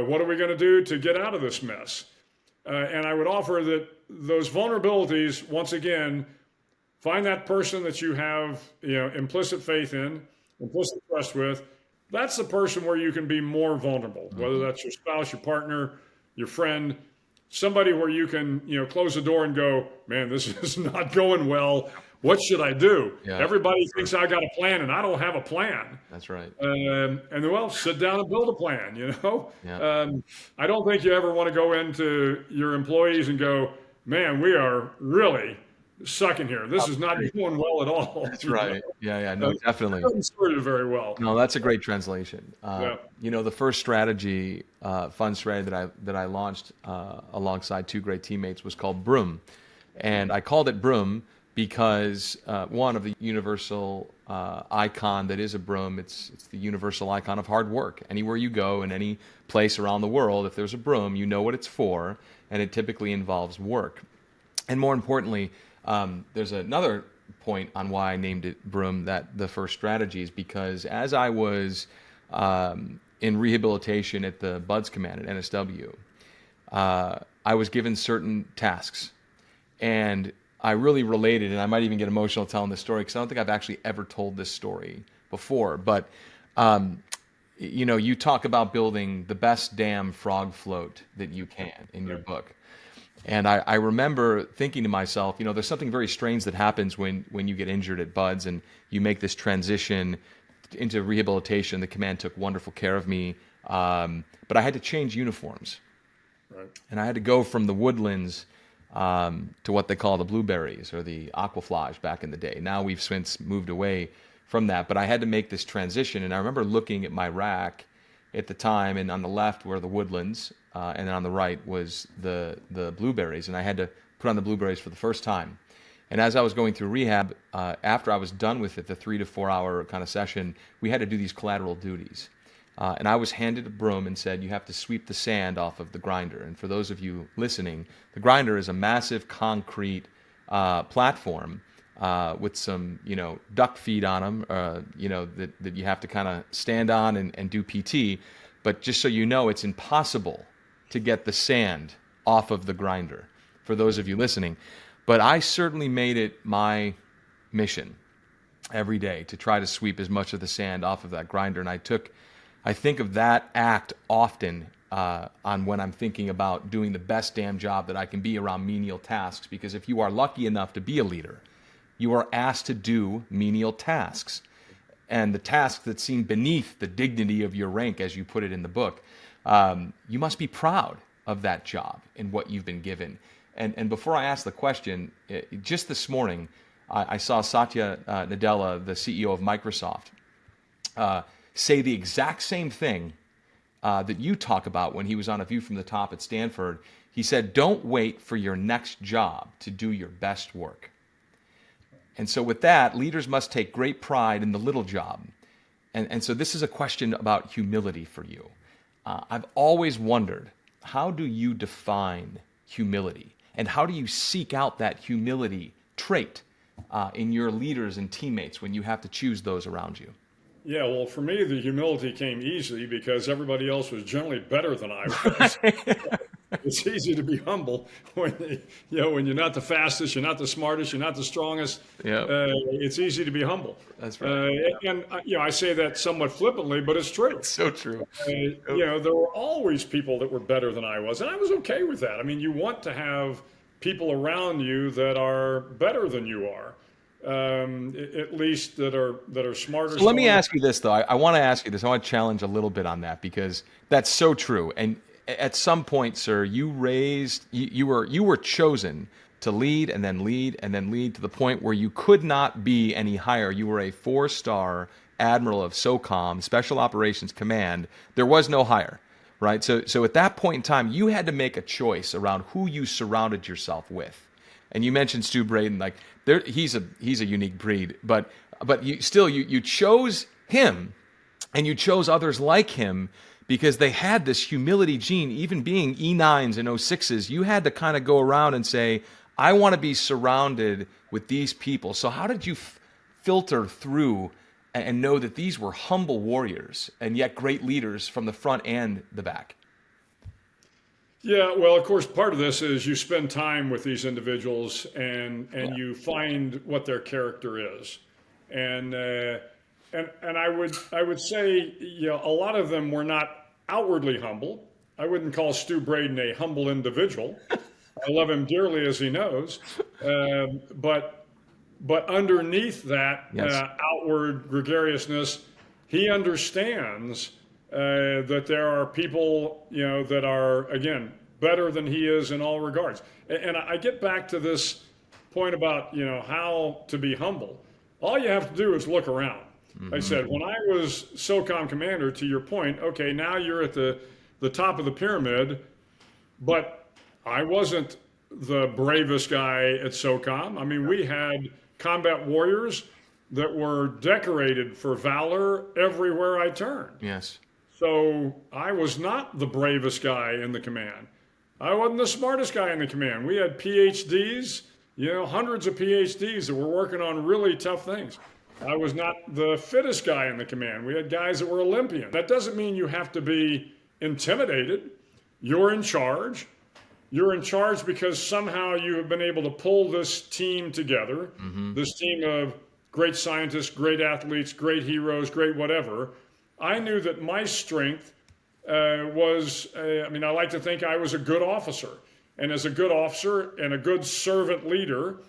Speaker 6: What are we going to do to get out of this mess? And I would offer that those vulnerabilities, once again, find that person that you have implicit faith in, implicit trust with. That's the person where you can be more vulnerable, whether that's your spouse, your partner, your friend, somebody where you can close the door and go, man, this is not going well. What should I do?
Speaker 2: Yeah.
Speaker 6: Everybody thinks I got a plan, and I don't have a plan.
Speaker 2: That's right.
Speaker 6: And then, sit down and build a plan,
Speaker 2: Yeah.
Speaker 6: I don't think you ever want to go into your employees and go, man, we are really sucking here. This is not going well at all.
Speaker 2: That's right. Yeah. No, definitely.
Speaker 6: It doesn't serve you very well.
Speaker 2: No, that's a great translation.
Speaker 6: Yeah.
Speaker 2: The first strategy, fund strategy that I launched alongside 2 great teammates was called Broom. And I called it broom because one of the universal icon that is a broom, it's the universal icon of hard work. Anywhere you go in any place around the world, if there's a broom, you know what it's for, and it typically involves work. And more importantly, there's another point on why I named it broom, that the first strategy is because as I was in rehabilitation at the Buds Command at NSW, I was given certain tasks, and I really related, and I might even get emotional telling this story because I don't think I've actually ever told this story before. But you talk about building the best damn frog float that you can in your book. And I remember thinking to myself, there's something very strange that happens when you get injured at Buds and you make this transition into rehabilitation. The command took wonderful care of me, but I had to change uniforms. Right. And I had to go from the woodlands to what they call the blueberries or the aquaflage back in the day. Now we've since moved away from that, but I had to make this transition. And I remember looking at my rack at the time, and on the left were the woodlands, and then on the right was the blueberries, and I had to put on the blueberries for the first time. And as I was going through rehab, after I was done with it, the 3 to 4 hour kind of session, we had to do these collateral duties. And I was handed a broom and said, you have to sweep the sand off of the grinder. And for those of you listening, the grinder is a massive concrete platform with some, duck feet on them, that you have to kind of stand on and do PT. But just so you know, it's impossible to get the sand off of the grinder, for those of you listening. But I certainly made it my mission every day to try to sweep as much of the sand off of that grinder. And I think of that act often on when I'm thinking about doing the best damn job that I can be around menial tasks, because if you are lucky enough to be a leader, you are asked to do menial tasks. And the tasks that seem beneath the dignity of your rank, as you put it in the book, you must be proud of that job and what you've been given. And before I ask the question, just this morning, I saw Satya Nadella, the CEO of Microsoft, say the exact same thing that you talk about when he was on A View from the Top at Stanford. He said, don't wait for your next job to do your best work. And so with that, leaders must take great pride in the little job. And so this is a question about humility for you. I've always wondered, how do you define humility? And how do you seek out that humility trait in your leaders and teammates when you have to choose those around you?
Speaker 6: Yeah, well, for me, the humility came easily because everybody else was generally better than I was. It's easy to be humble when you're not the fastest, you're not the smartest, you're not the strongest. Yeah, it's easy to be humble.
Speaker 2: That's right.
Speaker 6: And I say that somewhat flippantly, but it's true.
Speaker 2: It's so true.
Speaker 6: There were always people that were better than I was, and I was okay with that. I mean, you want to have people around you that are better than you are. At least that are smarter.
Speaker 2: So let me ask you this, though. I want to ask you this. I want to challenge a little bit on that, because that's so true. And at some point, sir, you were chosen to lead and then lead and then lead to the point where you could not be any higher. You were a 4-star Admiral of SOCOM, Special Operations Command. There was no higher, right? So at that point in time, you had to make a choice around who you surrounded yourself with. And you mentioned Stu Braden, like he's a unique breed, but you chose him, and you chose others like him because they had this humility gene. Even being E9s and 06s, you had to kind of go around and say, I want to be surrounded with these people. So how did you filter through and know that these were humble warriors and yet great leaders from the front and the back?
Speaker 6: Yeah, well, of course, part of this is you spend time with these individuals and you find what their character is, and I would say a lot of them were not outwardly humble. I wouldn't call Stu Braden a humble individual. I love him dearly, as he knows, but underneath that outward gregariousness, he understands that there are people, that are, again, better than he is in all regards. And I get back to this point about, how to be humble. All you have to do is look around. Mm-hmm. Like I said, when I was SOCOM commander, to your point, okay, now you're at the top of the pyramid, but I wasn't the bravest guy at SOCOM. I mean, we had combat warriors that were decorated for valor everywhere I turned.
Speaker 2: Yes.
Speaker 6: So I was not the bravest guy in the command. I wasn't the smartest guy in the command. We had PhDs, hundreds of PhDs that were working on really tough things. I was not the fittest guy in the command. We had guys that were Olympians. That doesn't mean you have to be intimidated. You're in charge. You're in charge because somehow you have been able to pull this team together, this team of great scientists, great athletes, great heroes, great whatever. I knew that my strength I like to think I was a good officer. And as a good officer and a good servant leader,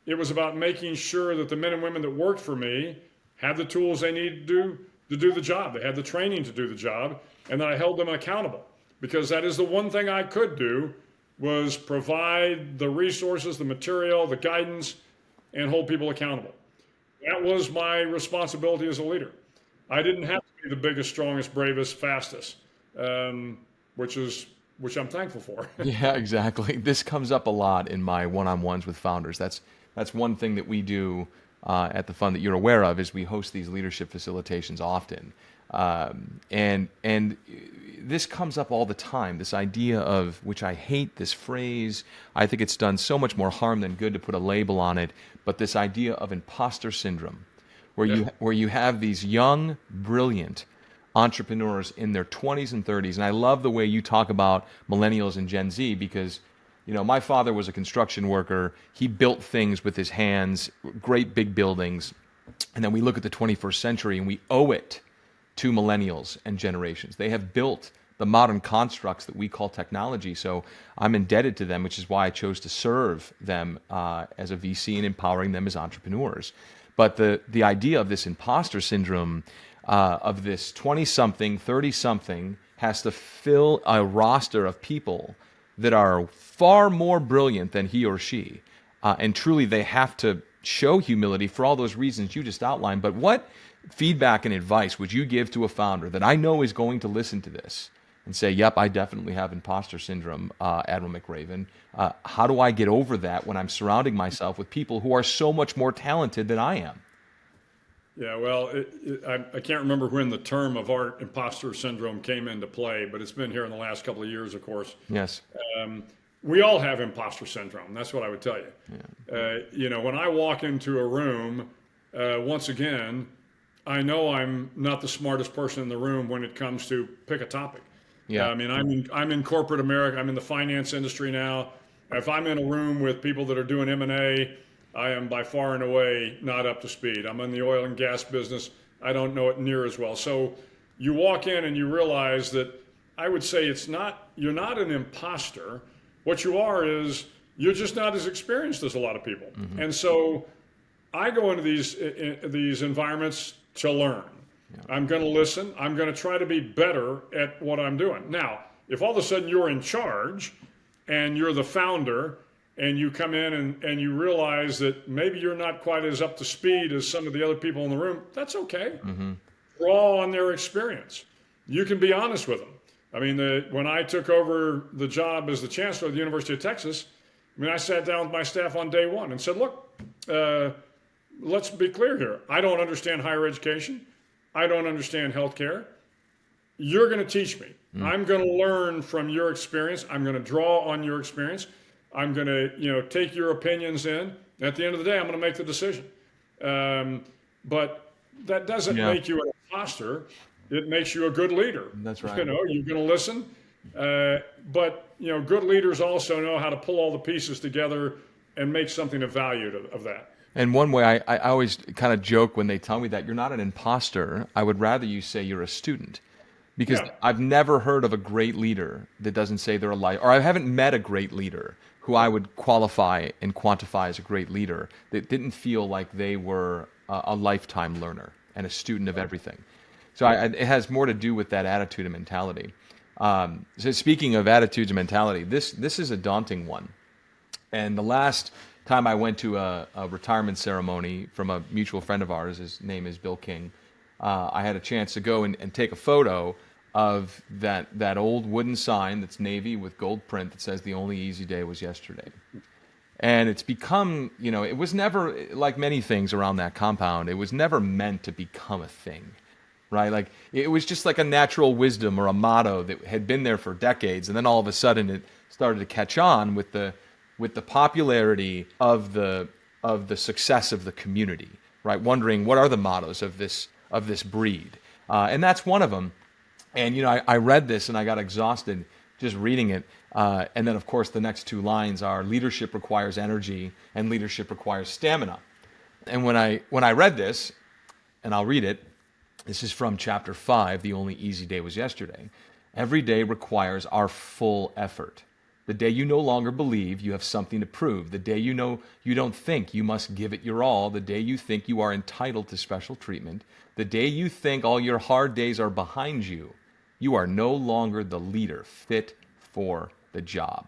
Speaker 6: it was about making sure that the men and women that worked for me had the tools they needed to do the job. They had the training to do the job, and that I held them accountable. Because that is the one thing I could do, was provide the resources, the material, the guidance, and hold people accountable. That was my responsibility as a leader. I didn't have to be the biggest, strongest, bravest, fastest, which I'm thankful for.
Speaker 2: Yeah, exactly. This comes up a lot in my one-on-ones with founders. That's one thing that we do at the fund that you're aware of, is we host these leadership facilitations often. And this comes up all the time, this idea of, which I hate this phrase, I think it's done so much more harm than good to put a label on it, but this idea of imposter syndrome, where you have these young, brilliant entrepreneurs in their 20s and 30s. And I love the way you talk about millennials and Gen Z, because my father was a construction worker. He built things with his hands, great big buildings. And then we look at the 21st century and we owe it to millennials and generations. They have built the modern constructs that we call technology. So I'm indebted to them, which is why I chose to serve them as a VC and empowering them as entrepreneurs. But the idea of this imposter syndrome, of this 20-something, 30-something, has to fill a roster of people that are far more brilliant than he or she. And truly, they have to show humility for all those reasons you just outlined. But what feedback and advice would you give to a founder that I know is going to listen to this and say, yep, I definitely have imposter syndrome, Admiral McRaven. How do I get over that when I'm surrounding myself with people who are so much more talented than I am?
Speaker 6: Yeah, well, I can't remember when the term of our imposter syndrome came into play, but it's been here in the last couple of years, of course.
Speaker 2: Yes.
Speaker 6: We all have imposter syndrome. That's what I would tell you. Yeah. When I walk into a room, once again, I know I'm not the smartest person in the room when it comes to pick a topic.
Speaker 2: Yeah.
Speaker 6: I'm in corporate America. I'm in the finance industry now. If I'm in a room with people that are doing M&A, I am by far and away not up to speed. I'm in the oil and gas business. I don't know it near as well. So you walk in and you realize that, I would say you're not an imposter. What you are is, you're just not as experienced as a lot of people. Mm-hmm. And so I go into these environments to learn. Yeah. I'm going to listen. I'm going to try to be better at what I'm doing. Now, if all of a sudden you're in charge and you're the founder, and you come in and you realize that maybe you're not quite as up to speed as some of the other people in the room, that's okay. Mm-hmm. Draw on their experience. You can be honest with them. I mean, when I took over the job as the chancellor of the University of Texas, I sat down with my staff on day one and said, look, let's be clear here. I don't understand higher education. I don't understand healthcare. You're going to teach me. Mm-hmm. I'm going to learn from your experience. I'm going to draw on your experience. I'm going to, take your opinions in. At the end of the day, I'm going to make the decision. But that doesn't make you an imposter. It makes you a good leader.
Speaker 2: That's right.
Speaker 6: You're going to listen. But good leaders also know how to pull all the pieces together and make something of value of that.
Speaker 2: And one way I always kind of joke when they tell me that you're not an imposter, I would rather you say you're a student. Because I've never heard of a great leader that doesn't say they're a liar, or I haven't met a great leader who I would qualify and quantify as a great leader that didn't feel like they were a lifetime learner and a student of everything. So it has more to do with that attitude and mentality. So speaking of attitudes and mentality, this is a daunting one. And the last time I went to a retirement ceremony from a mutual friend of ours, his name is Bill King, I had a chance to go and take a photo of that old wooden sign that's navy with gold print that says the only easy day was yesterday. And it's become, it was never, like many things around that compound, it was never meant to become a thing, right? Like, it was just like a natural wisdom or a motto that had been there for decades, and then all of a sudden it started to catch on with the popularity of the success of the community, right? Wondering, what are the mottos of this breed? And that's one of them. And, I read this and I got exhausted just reading it. And then, of course, the next two lines are leadership requires energy and leadership requires stamina. And when I read this, and I'll read it, this is from chapter 5, The Only Easy Day Was Yesterday. Every day requires our full effort. The day you no longer believe you have something to prove, the day you know you don't think you must give it your all, the day you think you are entitled to special treatment, the day you think all your hard days are behind you, you are no longer the leader fit for the job.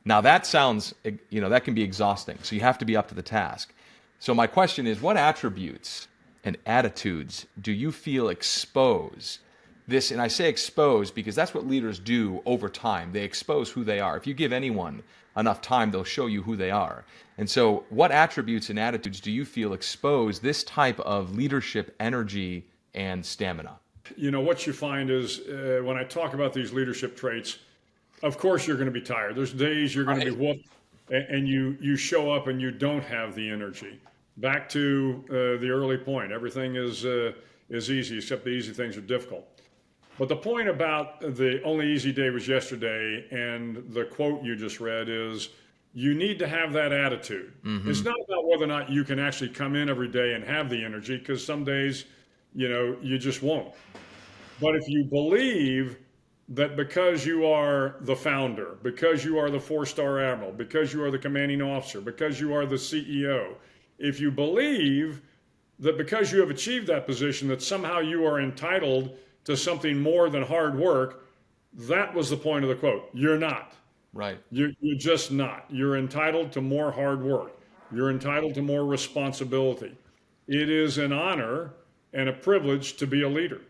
Speaker 2: Now that sounds, that can be exhausting. So you have to be up to the task. So my question is, what attributes and attitudes do you feel expose this? And I say expose because that's what leaders do over time. They expose who they are. If you give anyone enough time, they'll show you who they are. And so what attributes and attitudes do you feel expose this type of leadership energy and stamina?
Speaker 6: What you find is when I talk about these leadership traits, of course you're going to be tired. There's days you're going to be whooped and you show up and you don't have the energy. Back to the early point, everything is easy, except the easy things are difficult. But the point about the only easy day was yesterday and the quote you just read is you need to have that attitude. Mm-hmm. It's not about whether or not you can actually come in every day and have the energy, because some days, you just won't. But if you believe that because you are the founder, because you are the 4-star admiral, because you are the commanding officer, because you are the CEO, if you believe that because you have achieved that position that somehow you are entitled to something more than hard work, that was the point of the quote. You're not.
Speaker 2: Right.
Speaker 6: You're just not. You're entitled to more hard work. You're entitled to more responsibility. It is an honor and a privilege to be a leader.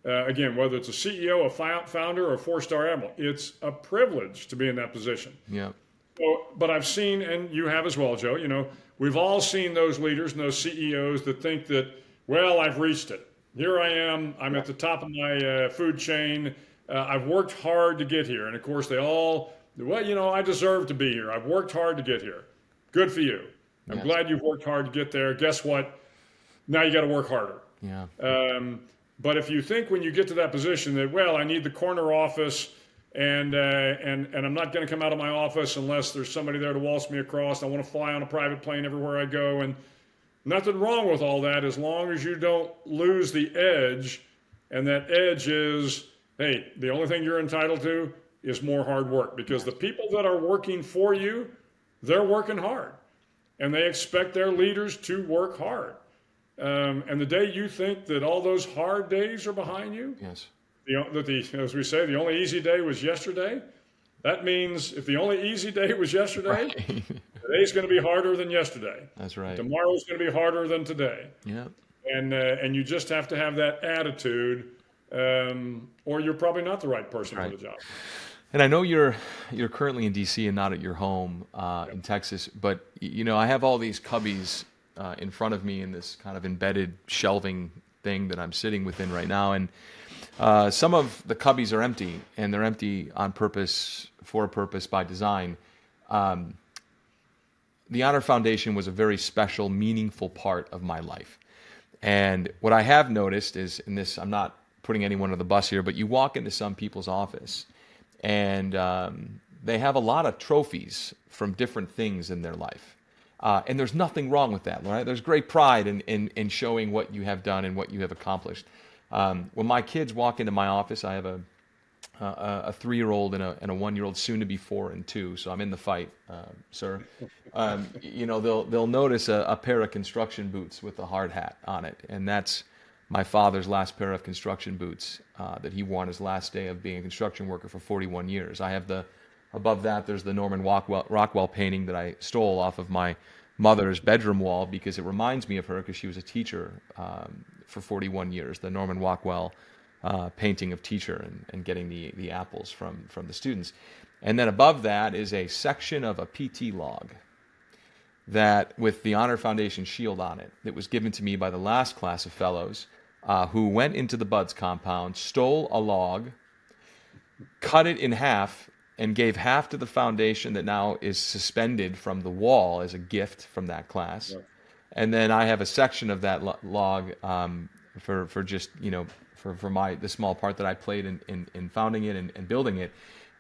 Speaker 6: Again, whether it's a CEO, a founder, or a 4-star admiral, it's a privilege to be in that position.
Speaker 2: Yeah.
Speaker 6: So, but I've seen, and you have as well, Joe, we've all seen those leaders and those CEOs that think that, well, I've reached it. Here I am. I'm at the top of my food chain. I've worked hard to get here. And of course, they all, I deserve to be here. I've worked hard to get here. Good for you. I'm glad you've worked hard to get there. Guess what? Now you got to work harder.
Speaker 2: Yeah.
Speaker 6: But if you think when you get to that position that, well, I need the corner office and I'm not going to come out of my office unless there's somebody there to waltz me across. I want to fly on a private plane everywhere I go. And nothing wrong with all that as long as you don't lose the edge. And that edge is, hey, the only thing you're entitled to is more hard work, because the people that are working for you, they're working hard and they expect their leaders to work hard. And the day you think that all those hard days are behind you,
Speaker 2: yes,
Speaker 6: as we say, the only easy day was yesterday. That means if the only easy day was yesterday, right. Today's going to be harder than yesterday.
Speaker 2: That's right.
Speaker 6: Tomorrow's going to be harder than today.
Speaker 2: Yeah.
Speaker 6: And you just have to have that attitude, or you're probably not the right person for the job.
Speaker 2: And I know you're currently in D.C. and not at your home in Texas, but I have all these cubbies in front of me in this kind of embedded shelving thing that I'm sitting within right now, and some of the cubbies are empty, and they're empty on purpose, for a purpose, by design. The Honor Foundation was a very special, meaningful part of my life. And what I have noticed is, in this, I'm not putting anyone on the bus here, but you walk into some people's office, and they have a lot of trophies from different things in their life. And there's nothing wrong with that, right? There's great pride in showing what you have done and what you have accomplished. When my kids walk into my office, I have a 3-year-old and a 1-year-old, soon to be 4 and 2. So I'm in the fight, sir. They'll notice a pair of construction boots with a hard hat on it, and that's my father's last pair of construction boots that he wore on his last day of being a construction worker for 41 years. I have above that, there's the Norman Rockwell painting that I stole off of my mother's bedroom wall because it reminds me of her, because she was a teacher for 41 years, the Norman Rockwell painting of teacher and getting the apples from the students. And then above that is a section of a PT log that with the Honor Foundation shield on it that was given to me by the last class of fellows who went into the Buds compound, stole a log, cut it in half, and gave half to the foundation that now is suspended from the wall as a gift from that class. Yep. And then I have a section of that log for just, for the small part that I played in founding it and building it.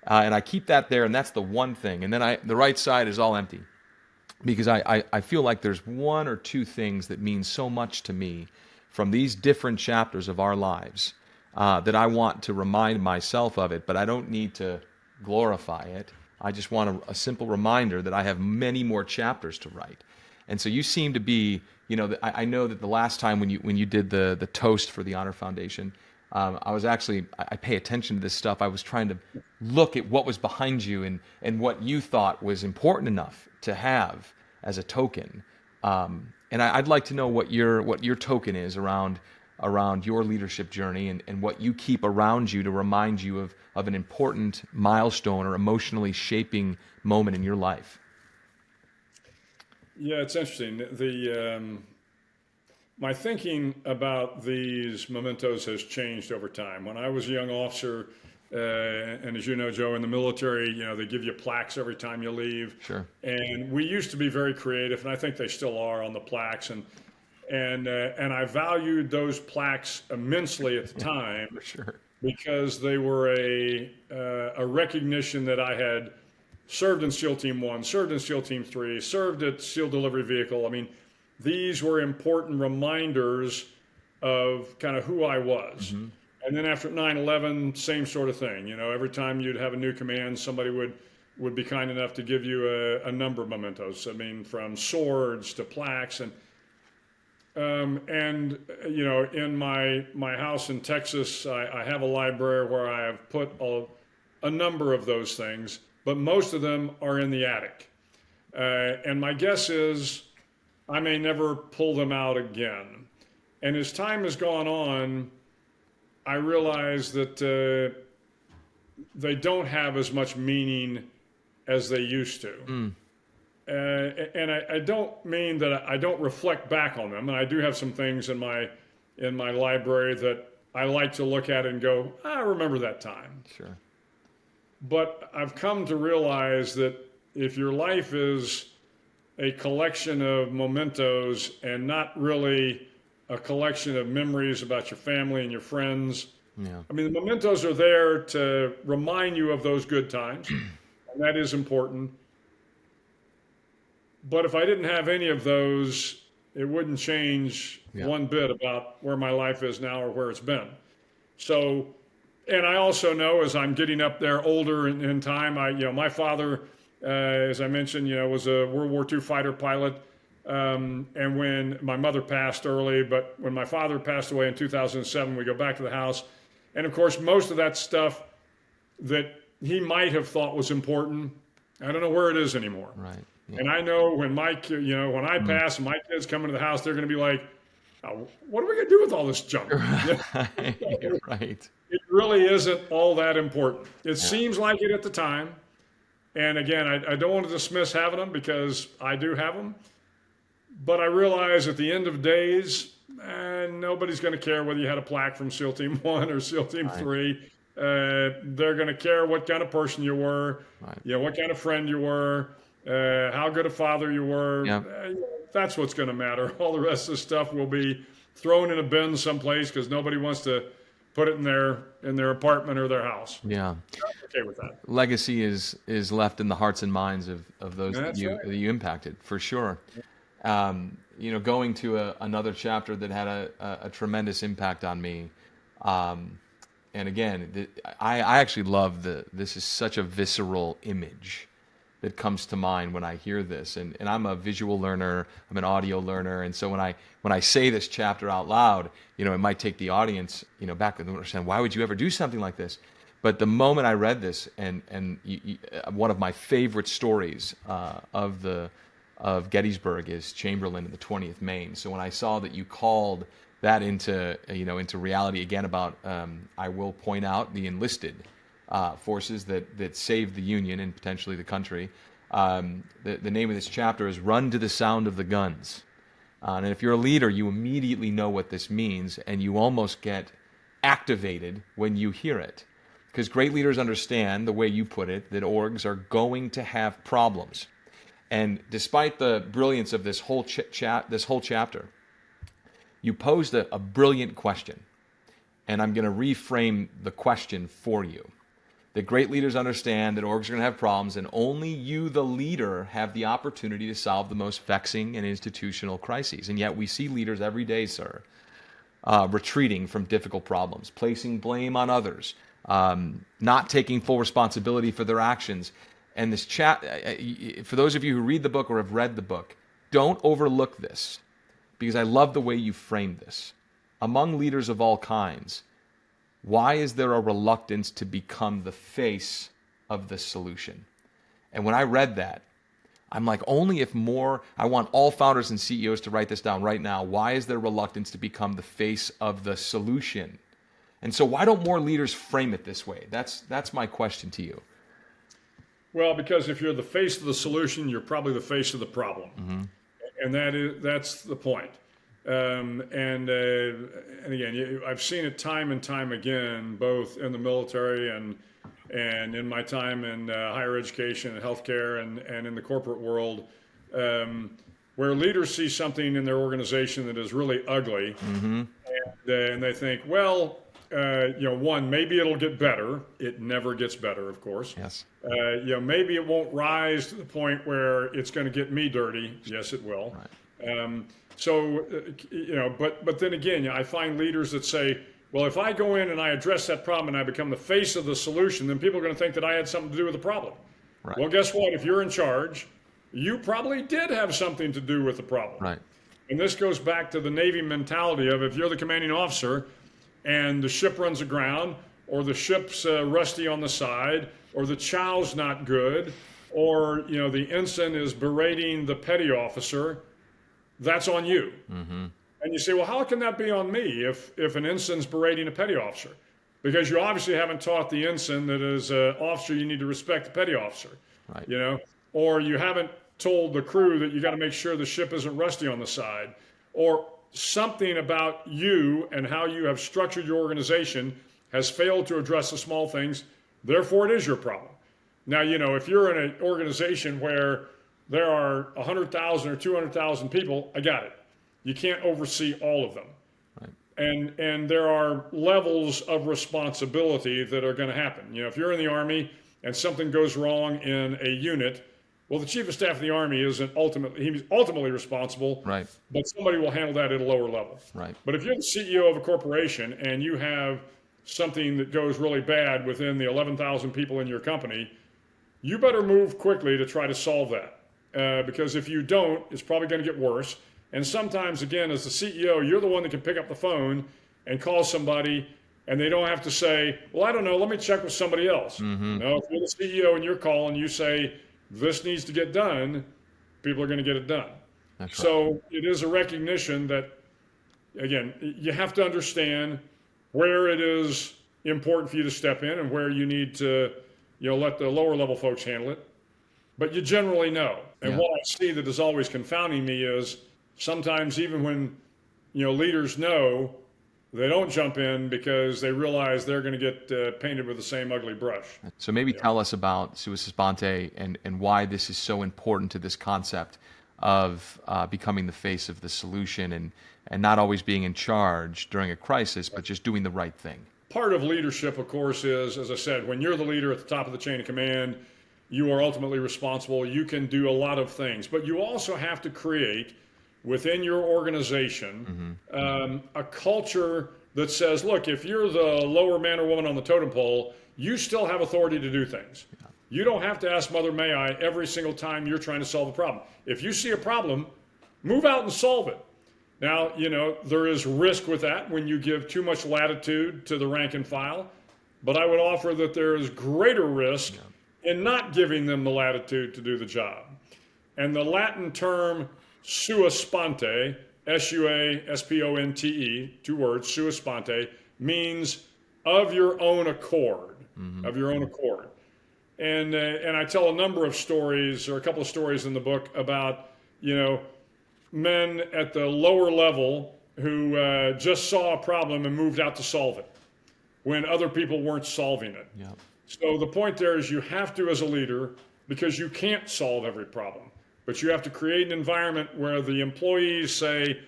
Speaker 2: And I keep that there, and that's the one thing. And then the right side is all empty because I feel like there's one or two things that mean so much to me from these different chapters of our lives that I want to remind myself of it, but I don't need to glorify it. I just want a simple reminder that I have many more chapters to write. And so you seem to be, I know that the last time when you did the toast for the Honor Foundation, I pay attention to this stuff. I was trying to look at what was behind you and what you thought was important enough to have as a token. And I'd like to know what your token is around your leadership journey and what you keep around you to remind you of an important milestone or emotionally shaping moment in your life.
Speaker 6: Yeah, it's interesting. My thinking about these mementos has changed over time. When I was a young officer, and as you know, Joe, in the military, they give you plaques every time you leave.
Speaker 2: Sure.
Speaker 6: And we used to be very creative, and I think they still are on the plaques. And I valued those plaques immensely at the time.
Speaker 2: For sure.
Speaker 6: Because they were a recognition that I had served in SEAL Team 1, served in SEAL Team 3, served at SEAL Delivery Vehicle. I mean, these were important reminders of kind of who I was. Mm-hmm. And then after 9/11, same sort of thing. Every time you'd have a new command, somebody would be kind enough to give you a number of mementos. I mean, from swords to plaques in my house in Texas, I have a library where I have put a number of those things, but most of them are in the attic. And my guess is I may never pull them out again. And as time has gone on, I realize that they don't have as much meaning as they used to. Mm. And I don't mean that I don't reflect back on them. And I do have some things in my library that I like to look at and go, I remember that time.
Speaker 2: Sure.
Speaker 6: But I've come to realize that if your life is a collection of mementos and not really a collection of memories about your family and your friends, I mean, the mementos are there to remind you of those good times, and that is important. But if I didn't have any of those, it wouldn't change one bit about where my life is now or where it's been. So, and I also know as I'm getting up there older in time, my father, as I mentioned, was a World War II fighter pilot. And when my mother passed early, but when my father passed away in 2007, we go back to the house. And of course, most of that stuff that he might have thought was important, I don't know where it is anymore.
Speaker 2: Right. Yeah.
Speaker 6: And I know when when I pass and my kids come into the house, they're going to be like, oh, what are we going to do with all this junk?
Speaker 2: Right.
Speaker 6: It really isn't all that important. It seems like it at the time. And again, I don't want to dismiss having them because I do have them. But I realize at the end of days, nobody's going to care whether you had a plaque from SEAL Team 1 or SEAL Team 3. They're going to care what kind of person you were, what kind of friend you were, how good a father you were.
Speaker 2: Yeah.
Speaker 6: That's what's going to matter. All the rest of the stuff will be thrown in a bin someplace because nobody wants to put it in their apartment or their house.
Speaker 2: Yeah.
Speaker 6: I'm okay with that.
Speaker 2: Legacy is left in the hearts and minds of those that you impacted, for sure. Going to another chapter that had a tremendous impact on me. And again, I actually love this is such a visceral image that comes to mind when I hear this. And I'm a visual learner, I'm an audio learner. And so when I say this chapter out loud, it might take the audience, back and understand, why would you ever do something like this? But the moment I read this, and one of my favorite stories of Gettysburg is Chamberlain in the 20th Maine. So when I saw that you called that into reality again about, I will point out, the enlisted forces that saved the Union and potentially the country. The name of this chapter is Run to the Sound of the Guns. And if you're a leader, you immediately know what this means, and you almost get activated when you hear it. Because great leaders understand, the way you put it, that orgs are going to have problems. And despite the brilliance of this whole chapter, you posed a brilliant question. And I'm going to reframe the question for you. That great leaders understand that orgs are going to have problems, and only you, the leader, have the opportunity to solve the most vexing and institutional crises. And yet we see leaders every day, sir, retreating from difficult problems, placing blame on others, not taking full responsibility for their actions. And this for those of you who read the book or have read the book, don't overlook this, because I love the way you framed this. Among leaders of all kinds, why is there a reluctance to become the face of the solution? And when I read that, I'm like, only if more, I want all founders and CEOs to write this down right now. Why is there reluctance to become the face of the solution? And so why don't more leaders frame it this way? That's my question to you.
Speaker 6: Well, because if you're the face of the solution, you're probably the face of the problem. Mm-hmm. And that's the point. And again, I've seen it time and time again, both in the military and in my time in higher education and healthcare and in the corporate world, where leaders see something in their organization that is really ugly, mm-hmm. and they think, well, one, maybe it'll get better. It never gets better, of course.
Speaker 2: Yes.
Speaker 6: Maybe it won't rise to the point where it's going to get me dirty. Yes, it will. Right. But then again, I find leaders that say, well, if I go in and I address that problem and I become the face of the solution, then people are going to think that I had something to do with the problem.
Speaker 2: Right.
Speaker 6: Well, guess what? If you're in charge, you probably did have something to do with the problem.
Speaker 2: Right.
Speaker 6: And this goes back to the Navy mentality of, if you're the commanding officer and the ship runs aground, or the ship's rusty on the side, or the chow's not good, or the ensign is berating the petty officer, that's on you. Mm-hmm. And you say, well, how can that be on me if an ensign's berating a petty officer? Because you obviously haven't taught the ensign that as an officer you need to respect the petty officer. Right. Or you haven't told the crew that you got to make sure the ship isn't rusty on the side, or something about you and how you have structured your organization has failed to address the small things. Therefore, it is your problem. Now, if you're in an organization where there are 100,000 or 200,000 people, I got it. You can't oversee all of them. Right. And there are levels of responsibility that are going to happen. If you're in the Army and something goes wrong in a unit, well, the Chief of Staff of the Army he's ultimately responsible,
Speaker 2: right.
Speaker 6: But somebody will handle that at a lower level.
Speaker 2: Right.
Speaker 6: But if you're the CEO of a corporation and you have something that goes really bad within the 11,000 people in your company, you better move quickly to try to solve that. Because if you don't, it's probably going to get worse. And sometimes, again, as the CEO, you're the one that can pick up the phone and call somebody, and they don't have to say, well, I don't know, let me check with somebody else. Mm-hmm. No, if you're the CEO and you're calling, you say, this needs to get done, people are going to get it done.
Speaker 2: That's
Speaker 6: so
Speaker 2: right.
Speaker 6: It is a recognition that, again, you have to understand where it is important for you to step in and where you need to let the lower level folks handle it. But you generally know. And what I see that is always confounding me is sometimes even when leaders know, they don't jump in because they realize they're going to get painted with the same ugly brush.
Speaker 2: So maybe tell us about sua sponte and why this is so important to this concept of becoming the face of the solution and not always being in charge during a crisis, but just doing the right thing.
Speaker 6: Part of leadership, of course, is, as I said, when you're the leader at the top of the chain of command, you are ultimately responsible. You can do a lot of things, but you also have to create within your organization a culture that says, look, if you're the lower man or woman on the totem pole, you still have authority to do things. Yeah. You don't have to ask Mother May I every single time you're trying to solve a problem. If you see a problem, move out and solve it. Now, there is risk with that when you give too much latitude to the rank and file, but I would offer that there is greater risk in not giving them the latitude to do the job. And the Latin term sua sponte S-U-A-S-P-O-N-T-E, 2 words, sua sponte, means of your own accord, of your own accord. And I tell a number of stories, or a couple of stories in the book about, men at the lower level who just saw a problem and moved out to solve it when other people weren't solving it.
Speaker 2: Yep.
Speaker 6: So the point there is you have to, as a leader, because you can't solve every problem, but you have to create an environment where the employees say,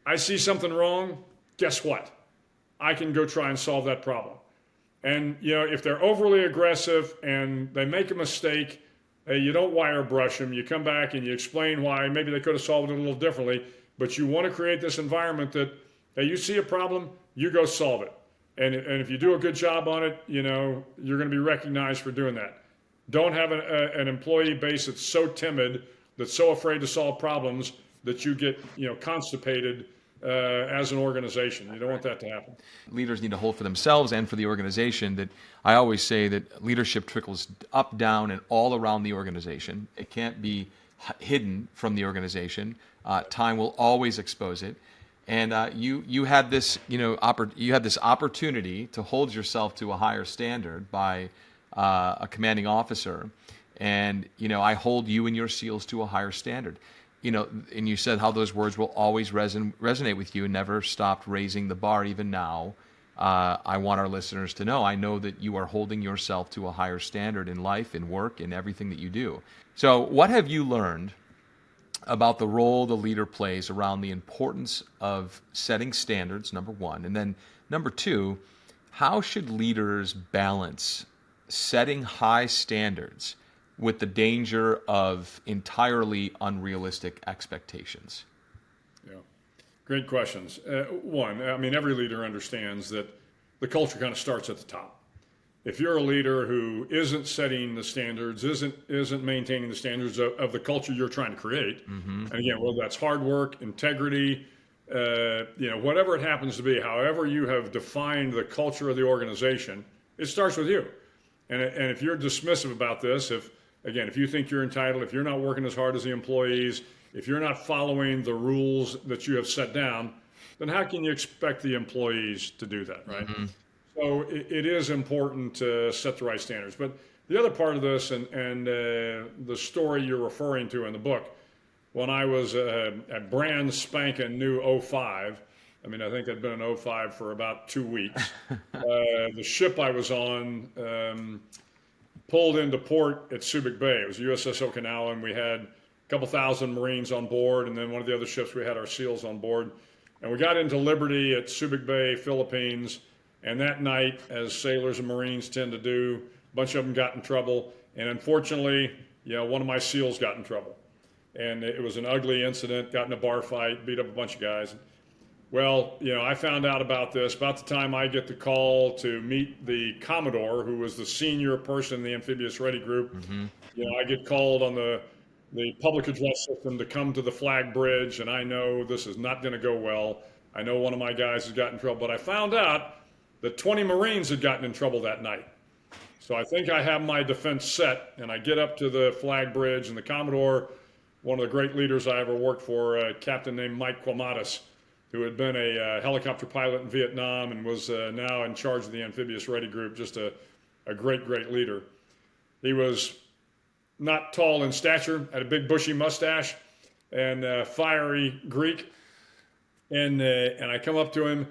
Speaker 6: I see something wrong, guess what? I can go try and solve that problem. And, if they're overly aggressive and they make a mistake, you don't wire brush them. You come back and you explain why maybe they could have solved it a little differently, but you want to create this environment that, hey, you see a problem, you go solve it. And if you do a good job on it, you're going to be recognized for doing that. Don't have an employee base that's so timid, that's so afraid to solve problems that you get, constipated as an organization. You don't want that to happen.
Speaker 2: Leaders need to hold for themselves and for the organization that I always say that leadership trickles up, down, and all around the organization. It can't be hidden from the organization. Time will always expose it. And you had this, you had this opportunity to hold yourself to a higher standard by a commanding officer, and I hold you and your SEALs to a higher standard. And you said how those words will always resonate with you and never stopped raising the bar even now. I want our listeners to know, I know that you are holding yourself to a higher standard in life, in work, in everything that you do. So what have you learned about the role the leader plays around the importance of setting standards, number one, and then number two, how should leaders balance setting high standards with the danger of entirely unrealistic expectations?
Speaker 6: Yeah, great questions. One, every leader understands that the culture kind of starts at the top. If you're a leader who isn't setting the standards, isn't maintaining the standards of the culture you're trying to create, and again, whether that's hard work, integrity, whatever it happens to be, however you have defined the culture of the organization, it starts with you. And if you're dismissive about this, if you think you're entitled, if you're not working as hard as the employees, if you're not following the rules that you have set down, then how can you expect the employees to do that, right? So it is important to set the right standards. But the other part of this, and the story you're referring to in the book, when I was a brand spanking new 05, I think I'd been in 05 for about 2 weeks. The ship I was on pulled into port at Subic Bay. It was USS Okinawa, and we had a couple thousand Marines on board, and then one of the other ships we had our SEALs on board. And we got into Liberty at Subic Bay, Philippines, and that night, as sailors and Marines tend to do, a bunch of them got in trouble, and unfortunately, one of my SEALs got in trouble. And it was an ugly incident, got in a bar fight, beat up a bunch of guys. Well, I found out about this about the time I get the call to meet the Commodore, who was the senior person in the amphibious ready group. I get called on the public address system to come to the flag bridge, and I know this is not going to go well. I know one of my guys has gotten in trouble, but I found out that 20 Marines had gotten in trouble that night. So I think I have my defense set, and I get up to the flag bridge, and the Commodore, one of the great leaders I ever worked for, a captain named Mike Quamatis, who had been a helicopter pilot in Vietnam and was now in charge of the amphibious ready group, just a great, great leader. He was not tall in stature, had a big bushy mustache, and fiery Greek. And I come up to him,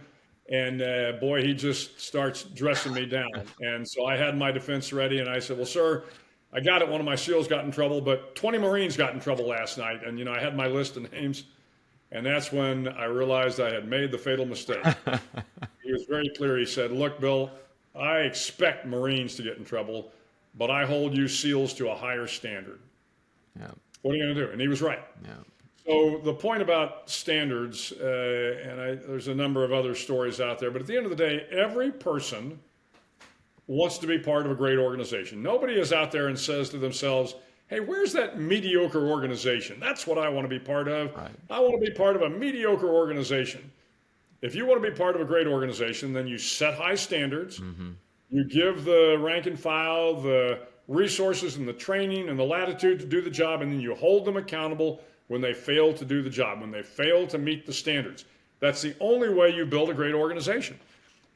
Speaker 6: and boy, he just starts dressing me down. And so I had my defense ready, and I said, well, sir, I got it. One of my SEALs got in trouble, but 20 Marines got in trouble last night. And, I had my list of names. And that's when I realized I had made the fatal mistake. He was very clear. He said, look, Bill, I expect Marines to get in trouble, but I hold you SEALs to a higher standard.
Speaker 2: Yeah.
Speaker 6: What are you going to do? And he was right.
Speaker 2: Yeah.
Speaker 6: So the point about standards, there's a number of other stories out there, but at the end of the day, every person wants to be part of a great organization. Nobody is out there and says to themselves, hey, where's that mediocre organization? That's what I want to be part of. Right. I want to be part of a mediocre organization. If you want to be part of a great organization, then you set high standards. You give the rank and file the resources and the training and the latitude to do the job, and then you hold them accountable when they fail to do the job, when they fail to meet the standards. That's the only way you build a great organization.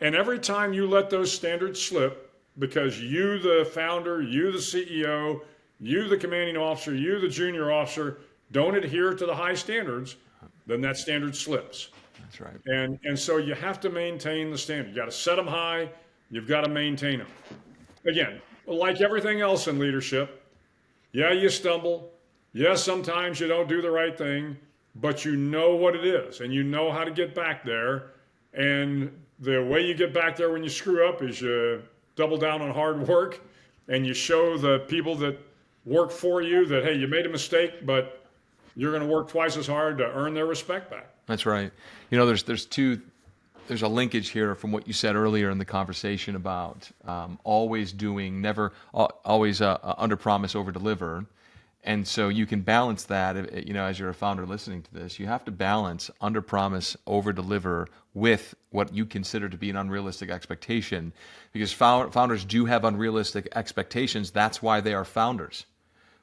Speaker 6: And every time you let those standards slip, because you, the founder, you, the CEO, you, the commanding officer, you, the junior officer, don't adhere to the high standards, then that standard slips.
Speaker 2: That's right.
Speaker 6: And so you have to maintain the standard. You got to set them high. You've got to maintain them. Again, like everything else in leadership, yeah, you stumble. Yeah, sometimes you don't do the right thing, but you know what it is, and you know how to get back there. And the way you get back there when you screw up is you double down on hard work, and you show the people that work for you that, hey, you made a mistake, but you're going to work twice as hard to earn their respect back.
Speaker 2: That's right. You know, there's a linkage here from what you said earlier in the conversation about always under promise, over deliver. And so you can balance that, you know, as you're a founder listening to this, you have to balance under promise, over deliver with what you consider to be an unrealistic expectation, because founders do have unrealistic expectations. That's why they are founders,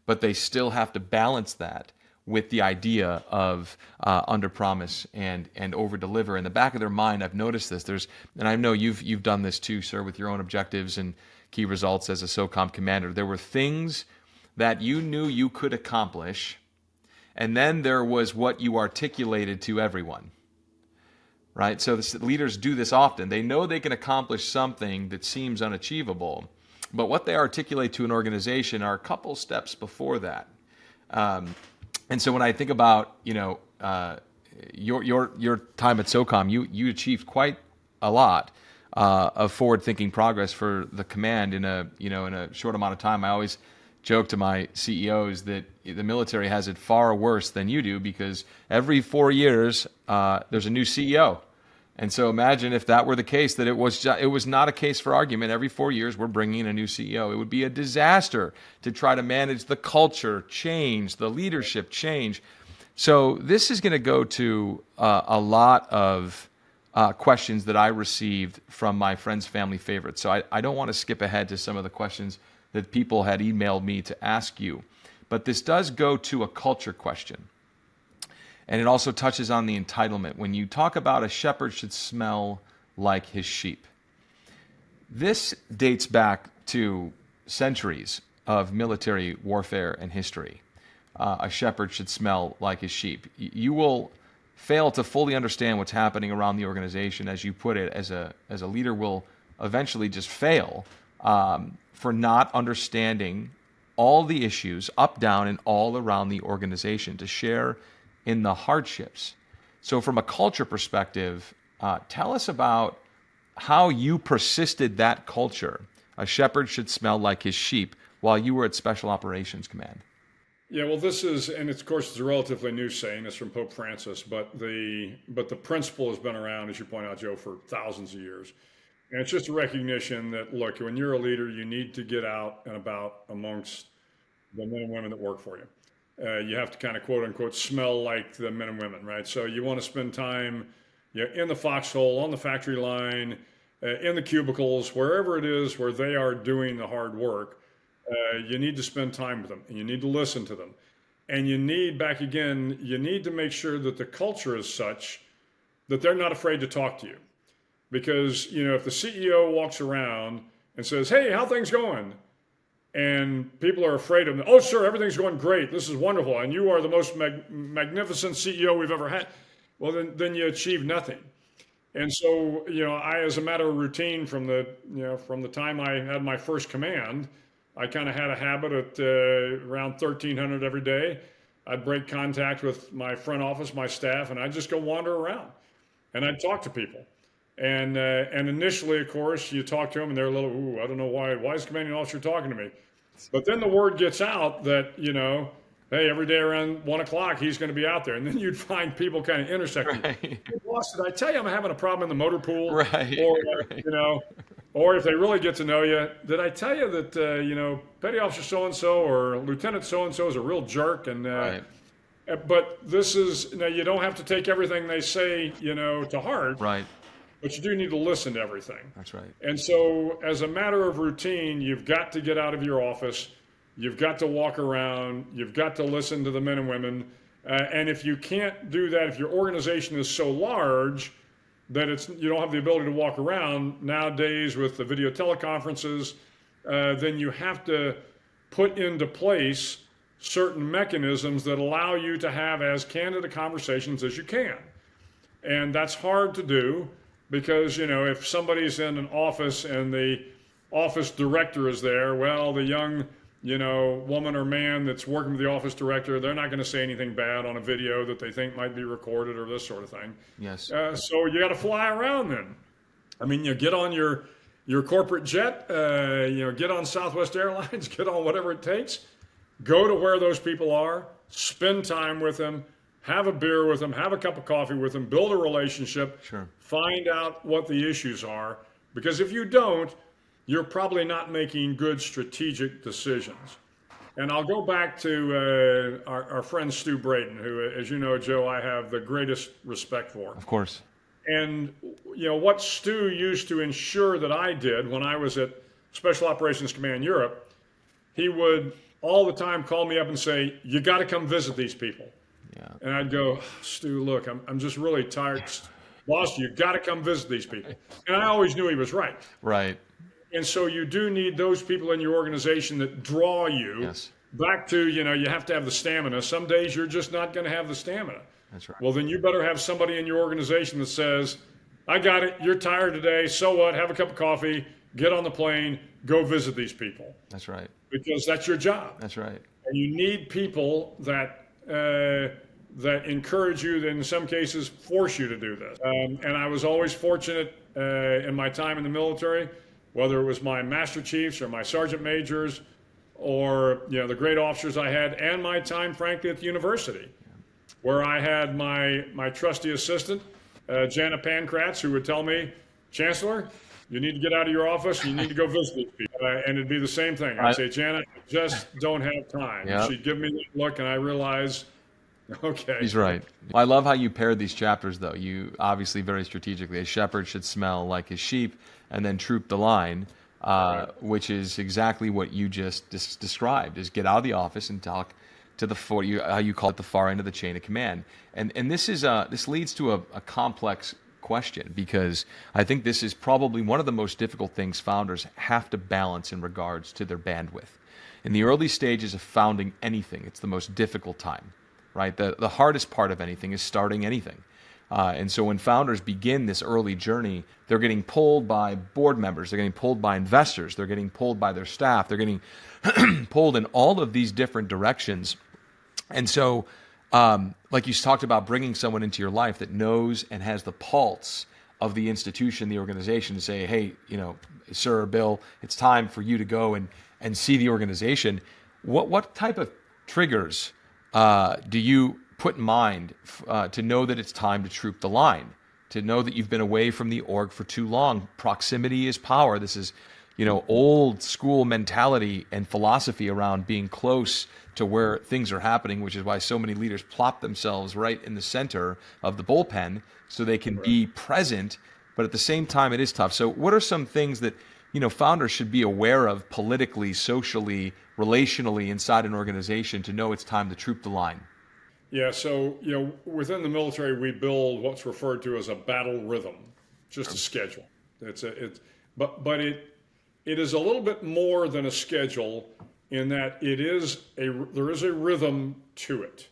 Speaker 2: but they still have to balance that with the idea of under promise and over deliver. In the back of their mind, I've noticed this. And I know you've done this too, sir, with your own objectives and key results as a SOCOM commander. There were things that you knew you could accomplish, and then there was what you articulated to everyone, right? So the leaders do this often. They know they can accomplish something that seems unachievable, but what they articulate to an organization are a couple steps before that. And so when I think about, you know, your time at SOCOM, you achieved quite a lot of forward-thinking progress for the command in a short amount of time. I always joke to my CEOs that the military has it far worse than you do, because every 4 years there's a new CEO. And so imagine if that were the case, that it was not a case for argument. Every 4 years we're bringing in a new CEO. It would be a disaster to try to manage the culture change, the leadership change. So this is going to go to a lot of questions that I received from my friends, family, favorites. So I don't want to skip ahead to some of the questions that people had emailed me to ask you. But this does go to a culture question. And it also touches on the entitlement. When you talk about a shepherd should smell like his sheep, this dates back to centuries of military warfare and history. A shepherd should smell like his sheep. You will fail to fully understand what's happening around the organization, as you put it, as a leader will eventually just fail for not understanding all the issues up, down, and all around the organization, to share in the hardships. So from a culture perspective, tell us about how you persisted that culture. A shepherd should smell like his sheep while you were at Special Operations Command.
Speaker 6: Yeah, well, this is, and of course, it's a relatively new saying. It's from Pope Francis, but the principle has been around, as you point out, Joe, for thousands of years. And it's just a recognition that, look, when you're a leader, you need to get out and about amongst the men and women that work for you. You have to kind of, quote unquote, smell like the men and women, right? So you want to spend time in the foxhole, on the factory line, in the cubicles, wherever it is where they are doing the hard work. You need to spend time with them, and you need to listen to them. And you need to make sure that the culture is such that they're not afraid to talk to you. Because, if the CEO walks around and says, hey, how things going? And people are afraid of them. Oh, sir, everything's going great. This is wonderful. And you are the most magnificent CEO we've ever had. Well, then you achieve nothing. And so, I, as a matter of routine from the time I had my first command, I kind of had a habit at around 1300 every day. I'd break contact with my front office, my staff, and I'd just go wander around. And I'd talk to people. And initially, of course, you talk to them, and they're a little, I don't know why is the commanding officer talking to me? But then the word gets out that, hey, every day around 1 o'clock, he's going to be out there. And then you'd find people kind of intersecting. Right. Hey, boss, did I tell you I'm having a problem in the motor pool?
Speaker 2: Right.
Speaker 6: Or, right. Or if they really get to know you, did I tell you that, Petty Officer so-and-so or Lieutenant so-and-so is a real jerk? And
Speaker 2: right.
Speaker 6: But this is, you don't have to take everything they say, to heart.
Speaker 2: Right.
Speaker 6: But you do need to listen to everything.
Speaker 2: That's right.
Speaker 6: And so as a matter of routine, you've got to get out of your office. You've got to walk around. You've got to listen to the men and women. And if you can't do that, if your organization is so large that you don't have the ability to walk around nowadays with the video teleconferences, then you have to put into place certain mechanisms that allow you to have as candid a conversations as you can. And that's hard to do because, if somebody's in an office and the office director is there, well, the young, woman or man that's working with the office director, they're not going to say anything bad on a video that they think might be recorded or this sort of thing.
Speaker 2: Yes.
Speaker 6: So you got to fly around then. I mean, you get on your corporate jet, get on Southwest Airlines, get on whatever it takes, go to where those people are, spend time with them, have a beer with them, have a cup of coffee with them, build a relationship,
Speaker 2: Sure. Find
Speaker 6: out what the issues are. Because if you don't, you're probably not making good strategic decisions. And I'll go back to our friend Stu Brayton, who, as you know, Joe, I have the greatest respect for.
Speaker 2: Of course.
Speaker 6: And, what Stu used to ensure that I did when I was at Special Operations Command Europe, he would all the time call me up and say, you got to come visit these people.
Speaker 2: Yeah.
Speaker 6: And I'd go, Stu, look, I'm just really tired. Boss, you got to come visit these people. And I always knew he was right.
Speaker 2: Right.
Speaker 6: And so you do need those people in your organization that draw you back to, you have to have the stamina. Some days you're just not going to have the stamina.
Speaker 2: That's right.
Speaker 6: Well, then you better have somebody in your organization that says, I got it. You're tired today. So what? Have a cup of coffee, get on the plane, go visit these people.
Speaker 2: That's right.
Speaker 6: Because that's your job.
Speaker 2: That's right.
Speaker 6: And you need people that encourage you, that in some cases force you to do this. And I was always fortunate in my time in the military, whether it was my master chiefs or my sergeant majors or the great officers I had, and my time, frankly, at the university, where I had my trusty assistant, Janet Pankratz, who would tell me, Chancellor, you need to get out of your office, you need to go visit these people. And it'd be the same thing. I'd say, Janet, I just don't have time.
Speaker 2: Yep.
Speaker 6: She'd give me that look, and I realized, okay.
Speaker 2: He's right. I love how you paired these chapters, though. You obviously very strategically. A shepherd should smell like his sheep, and then troop the line, which is exactly what you just described, is get out of the office and talk to how you call it, the far end of the chain of command. And this leads to a complex question, because I think this is probably one of the most difficult things founders have to balance in regards to their bandwidth. In the early stages of founding anything, it's the most difficult time, right? The hardest part of anything is starting anything. And so when founders begin this early journey, they're getting pulled by board members, they're getting pulled by investors, they're getting pulled by their staff, they're getting pulled in all of these different directions. And so, like you talked about, bringing someone into your life that knows and has the pulse of the institution, the organization, to say, hey, sir or Bill, it's time for you to go and see the organization. What type of triggers do you put in mind to know that it's time to troop the line, to know that you've been away from the org for too long? Proximity is power. This is, old school mentality and philosophy around being close to where things are happening, which is why so many leaders plop themselves right in the center of the bullpen so they can be present, but at the same time it is tough. So what are some things that founders should be aware of politically, socially, relationally inside an organization to know it's time to troop the line?
Speaker 6: Yeah, so within the military we build what's referred to as a battle rhythm, just a schedule. But it is a little bit more than a schedule, in that there is a rhythm to it,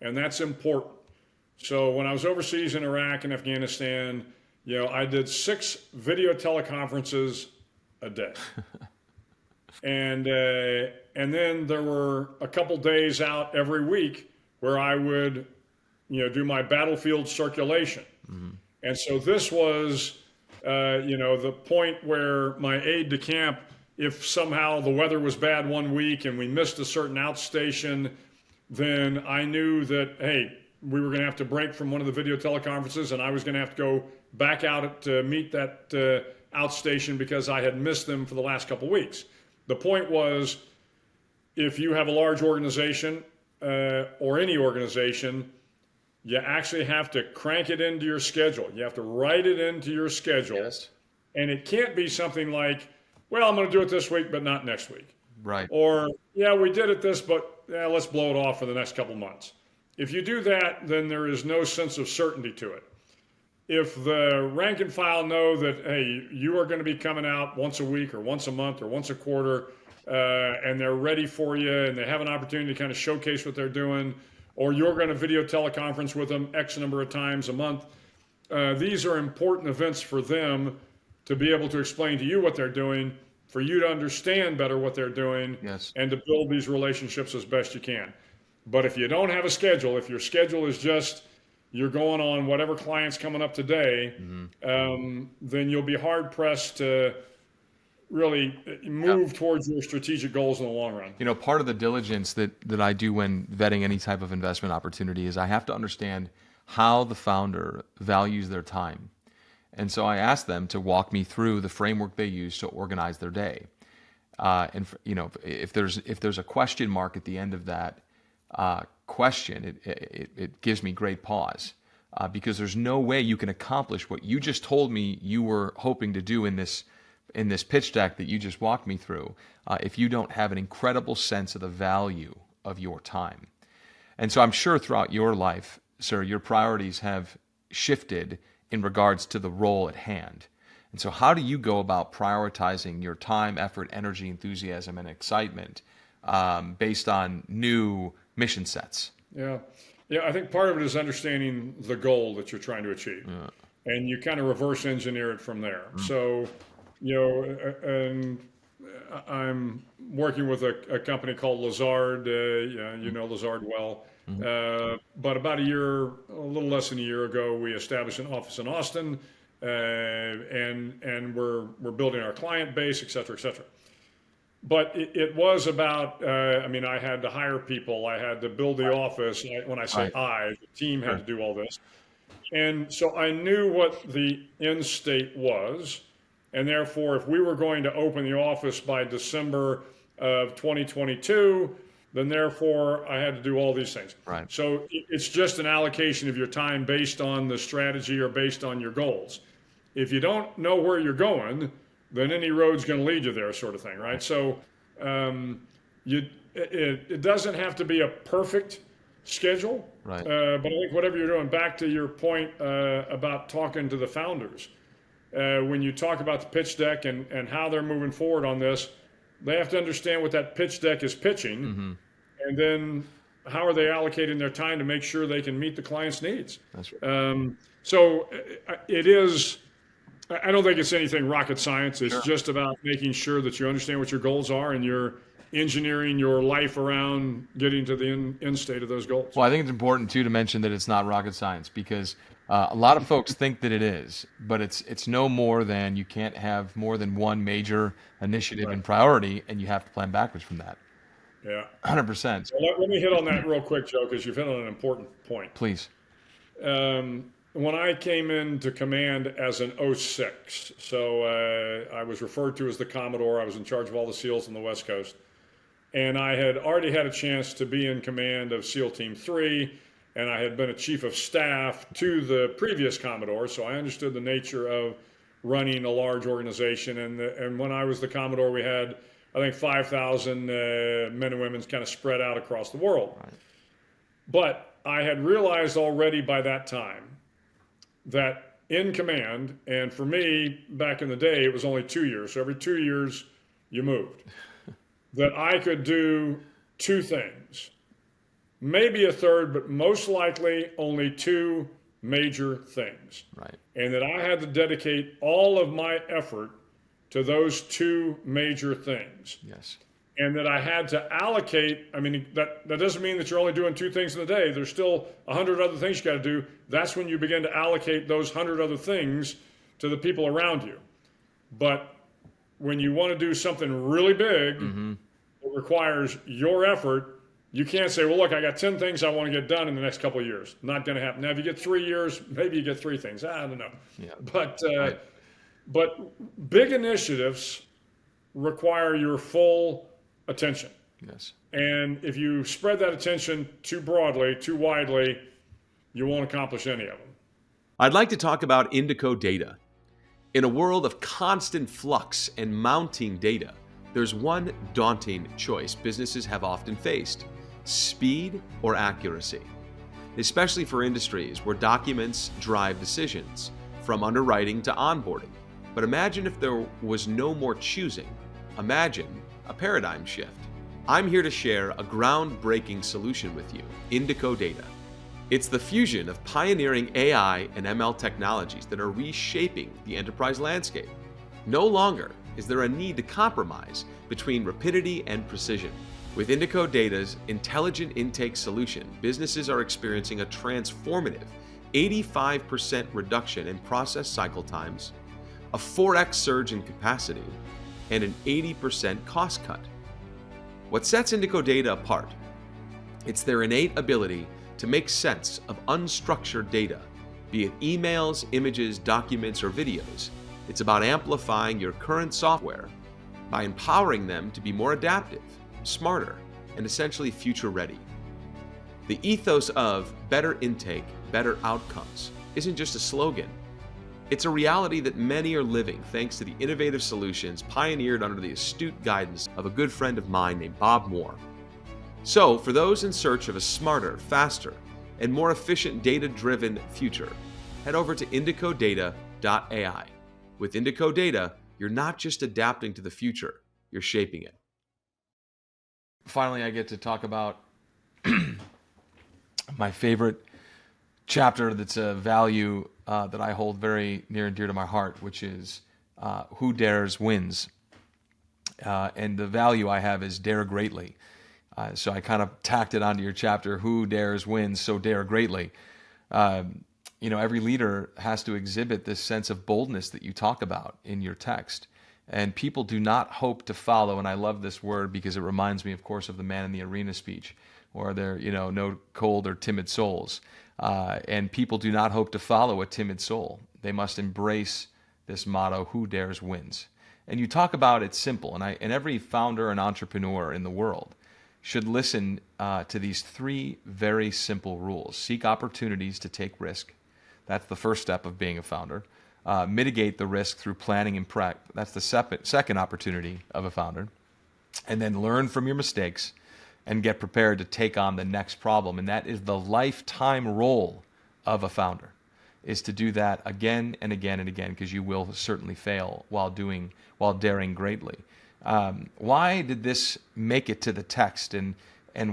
Speaker 6: and that's important. So when I was overseas in Iraq and Afghanistan, I did 6 video teleconferences a day. And then there were a couple days out every week where I would, do my battlefield circulation. Mm-hmm. And so this was, the point where my aide de camp, if somehow the weather was bad one week and we missed a certain outstation, then I knew that, hey, we were going to have to break from one of the video teleconferences, and I was going to have to go back out to meet that outstation because I had missed them for the last couple weeks. The point was, if you have a large organization or any organization, you actually have to crank it into your schedule. You have to write it into your schedule.
Speaker 2: Yes.
Speaker 6: And it can't be something like, well, I'm going to do it this week, but not next week.
Speaker 2: Right.
Speaker 6: Or, yeah, we did it this, but let's blow it off for the next couple months. If you do that, then there is no sense of certainty to it. If the rank and file know that, hey, you are going to be coming out once a week or once a month or once a quarter, and they're ready for you and they have an opportunity to kind of showcase what they're doing, or you're going to video teleconference with them X number of times a month, these are important events for them to be able to explain to you what they're doing, for you to understand better what they're doing,
Speaker 2: Yes.
Speaker 6: and to build these relationships as best you can. But if you don't have a schedule, if your schedule is just you're going on whatever client's coming up today, then you'll be hard pressed to really move towards your strategic goals in the long run.
Speaker 2: You know, part of the diligence that I do when vetting any type of investment opportunity is I have to understand how the founder values their time. And so I ask them to walk me through the framework they use to organize their day. And you know, if there's a question mark at the end of that question, it gives me great pause, because there's no way you can accomplish what you just told me you were hoping to do in this pitch deck that you just walked me through, if you don't have an incredible sense of the value of your time. And so I'm sure throughout your life, sir, your priorities have shifted in regards to the role at hand. And so how do you go about prioritizing your time, effort, energy, enthusiasm, and excitement based on new mission sets?
Speaker 6: Yeah, I think part of it is understanding the goal that you're trying to achieve, and you kind of reverse engineer it from there. So, you know, and I'm working with a company called Lazard. You know Lazard well. But about a little less than a year ago, we established an office in Austin, and we're building our client base, et cetera, et cetera. But it was about, I had to hire people. I had to build the office. When I say the team had to do all this. And so I knew what the end state was. And therefore, if we were going to open the office by December of 2022, then therefore I had to do all these things.
Speaker 2: Right.
Speaker 6: So it's just an allocation of your time based on the strategy or based on your goals. If you don't know where you're going, then any road's going to lead you there, sort of thing, right? So it doesn't have to be a perfect schedule,
Speaker 2: right?
Speaker 6: But I think whatever you're doing, back to your point about talking to the founders, when you talk about the pitch deck and how they're moving forward on this, they have to understand what that pitch deck is pitching, and then how are they allocating their time to make sure they can meet the client's needs.
Speaker 2: That's right.
Speaker 6: So it is. I don't think it's anything rocket science. It's just about making sure that you understand what your goals are and you're engineering your life around getting to the end state of those goals.
Speaker 2: Well, I think it's important too to mention that it's not rocket science, because a lot of folks think that it is, but it's no more than you can't have more than one major initiative and priority, and you have to plan backwards from that.
Speaker 6: Yeah,
Speaker 2: 100%.
Speaker 6: So let me hit on that real quick, Joe, because you've hit on an important point.
Speaker 2: Please.
Speaker 6: When I came into command as an 06, so I was referred to as the Commodore. I was in charge of all the SEALs on the West Coast. And I had already had a chance to be in command of SEAL Team 3, and I had been a chief of staff to the previous Commodore, so I understood the nature of running a large organization. And when I was the Commodore, we had, I think, 5,000 men and women kind of spread out across the world. Right. But I had realized already by that time that in command, and for me, back in the day, it was only 2 years. So every 2 years, you moved. That I could do two things, maybe a third, but most likely only two major things. Right. And that I had to dedicate all of my effort to those two major things.
Speaker 2: Yes.
Speaker 6: And that I had to allocate, that doesn't mean that you're only doing two things in a day. There's still 100 other things you got to do. That's when you begin to allocate those 100 other things to the people around you. But when you want to do something really big, it requires your effort. You can't say, well, look, I got 10 things I want to get done in the next couple of years. Not going to happen. Now, if you get 3 years, maybe you get three things. I don't know. Yeah. But big initiatives require your full attention.
Speaker 2: Yes.
Speaker 6: And if you spread that attention too broadly, too widely, you won't accomplish any of them.
Speaker 2: I'd like to talk about Indico data. In a world of constant flux and mounting data, there's one daunting choice businesses have often faced: speed or accuracy. especially for industries where documents drive decisions, from underwriting to onboarding. But imagine if there was no more choosing. Imagine a paradigm shift. I'm here to share a groundbreaking solution with you, Indico Data. It's the fusion of pioneering AI and ML technologies that are reshaping the enterprise landscape. No longer is there a need to compromise between rapidity and precision. With Indico Data's intelligent intake solution, businesses are experiencing a transformative 85% reduction in process cycle times, a 4x surge in capacity, and an 80% cost cut. What sets Indico Data apart? It's their innate ability to make sense of unstructured data, be it emails, images, documents, or videos. It's about amplifying your current software by empowering them to be more adaptive, smarter, and essentially future-ready. The ethos of better intake, better outcomes isn't just a slogan. It's a reality that many are living thanks to the innovative solutions pioneered under the astute guidance of a good friend of mine named Bob Moore. So, for those in search of a smarter, faster, and more efficient data-driven future, head over to indicodata.ai. With Indico Data, you're not just adapting to the future, you're shaping it. Finally, I get to talk about my favorite chapter that's a value that I hold very near and dear to my heart, which is who dares wins. And the value I have is dare greatly. So I kind of tacked it onto your chapter, who dares wins, so dare greatly. Every leader has to exhibit this sense of boldness that you talk about in your text. And people do not hope to follow, and I love this word because it reminds me, of course, of the man in the arena speech, or there, no cold or timid souls. And people do not hope to follow a timid soul. They must embrace this motto, who dares wins. And you talk about it's simple, and every founder and entrepreneur in the world should listen to these three very simple rules. Seek opportunities to take risk. That's the first step of being a founder. Mitigate the risk through planning and prep. That's the second opportunity of a founder. And then learn from your mistakes and get prepared to take on the next problem. And that is the lifetime role of a founder, is to do that again and again and again, because you will certainly fail while daring greatly. Why did this make it to the text, and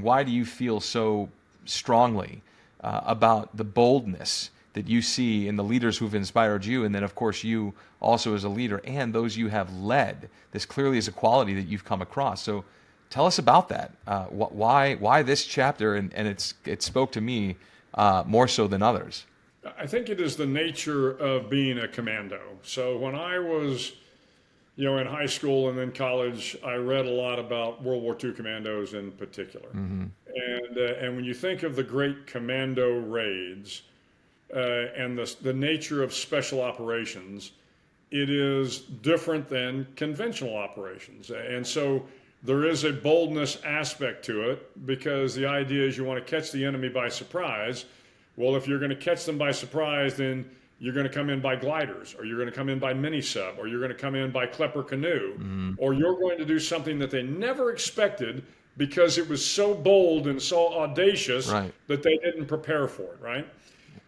Speaker 2: why do you feel so strongly about the boldness that you see in the leaders who've inspired you, and then of course you also as a leader and those you have led? This clearly is a quality that you've come across. So tell us about that. Why this chapter, and it spoke to me more so than others.
Speaker 6: I think it is the nature of being a commando. So when I was in high school and then college, I read a lot about World War II commandos in particular. Mm-hmm. And when you think of the great commando raids and the nature of special operations, it is different than conventional operations. And so there is a boldness aspect to it, because the idea is you want to catch the enemy by surprise. Well, if you're going to catch them by surprise, then you're going to come in by gliders, or you're going to come in by mini-sub, or you're going to come in by Klepper canoe, or you're going to do something that they never expected because it was so bold and so audacious that they didn't prepare for it, right?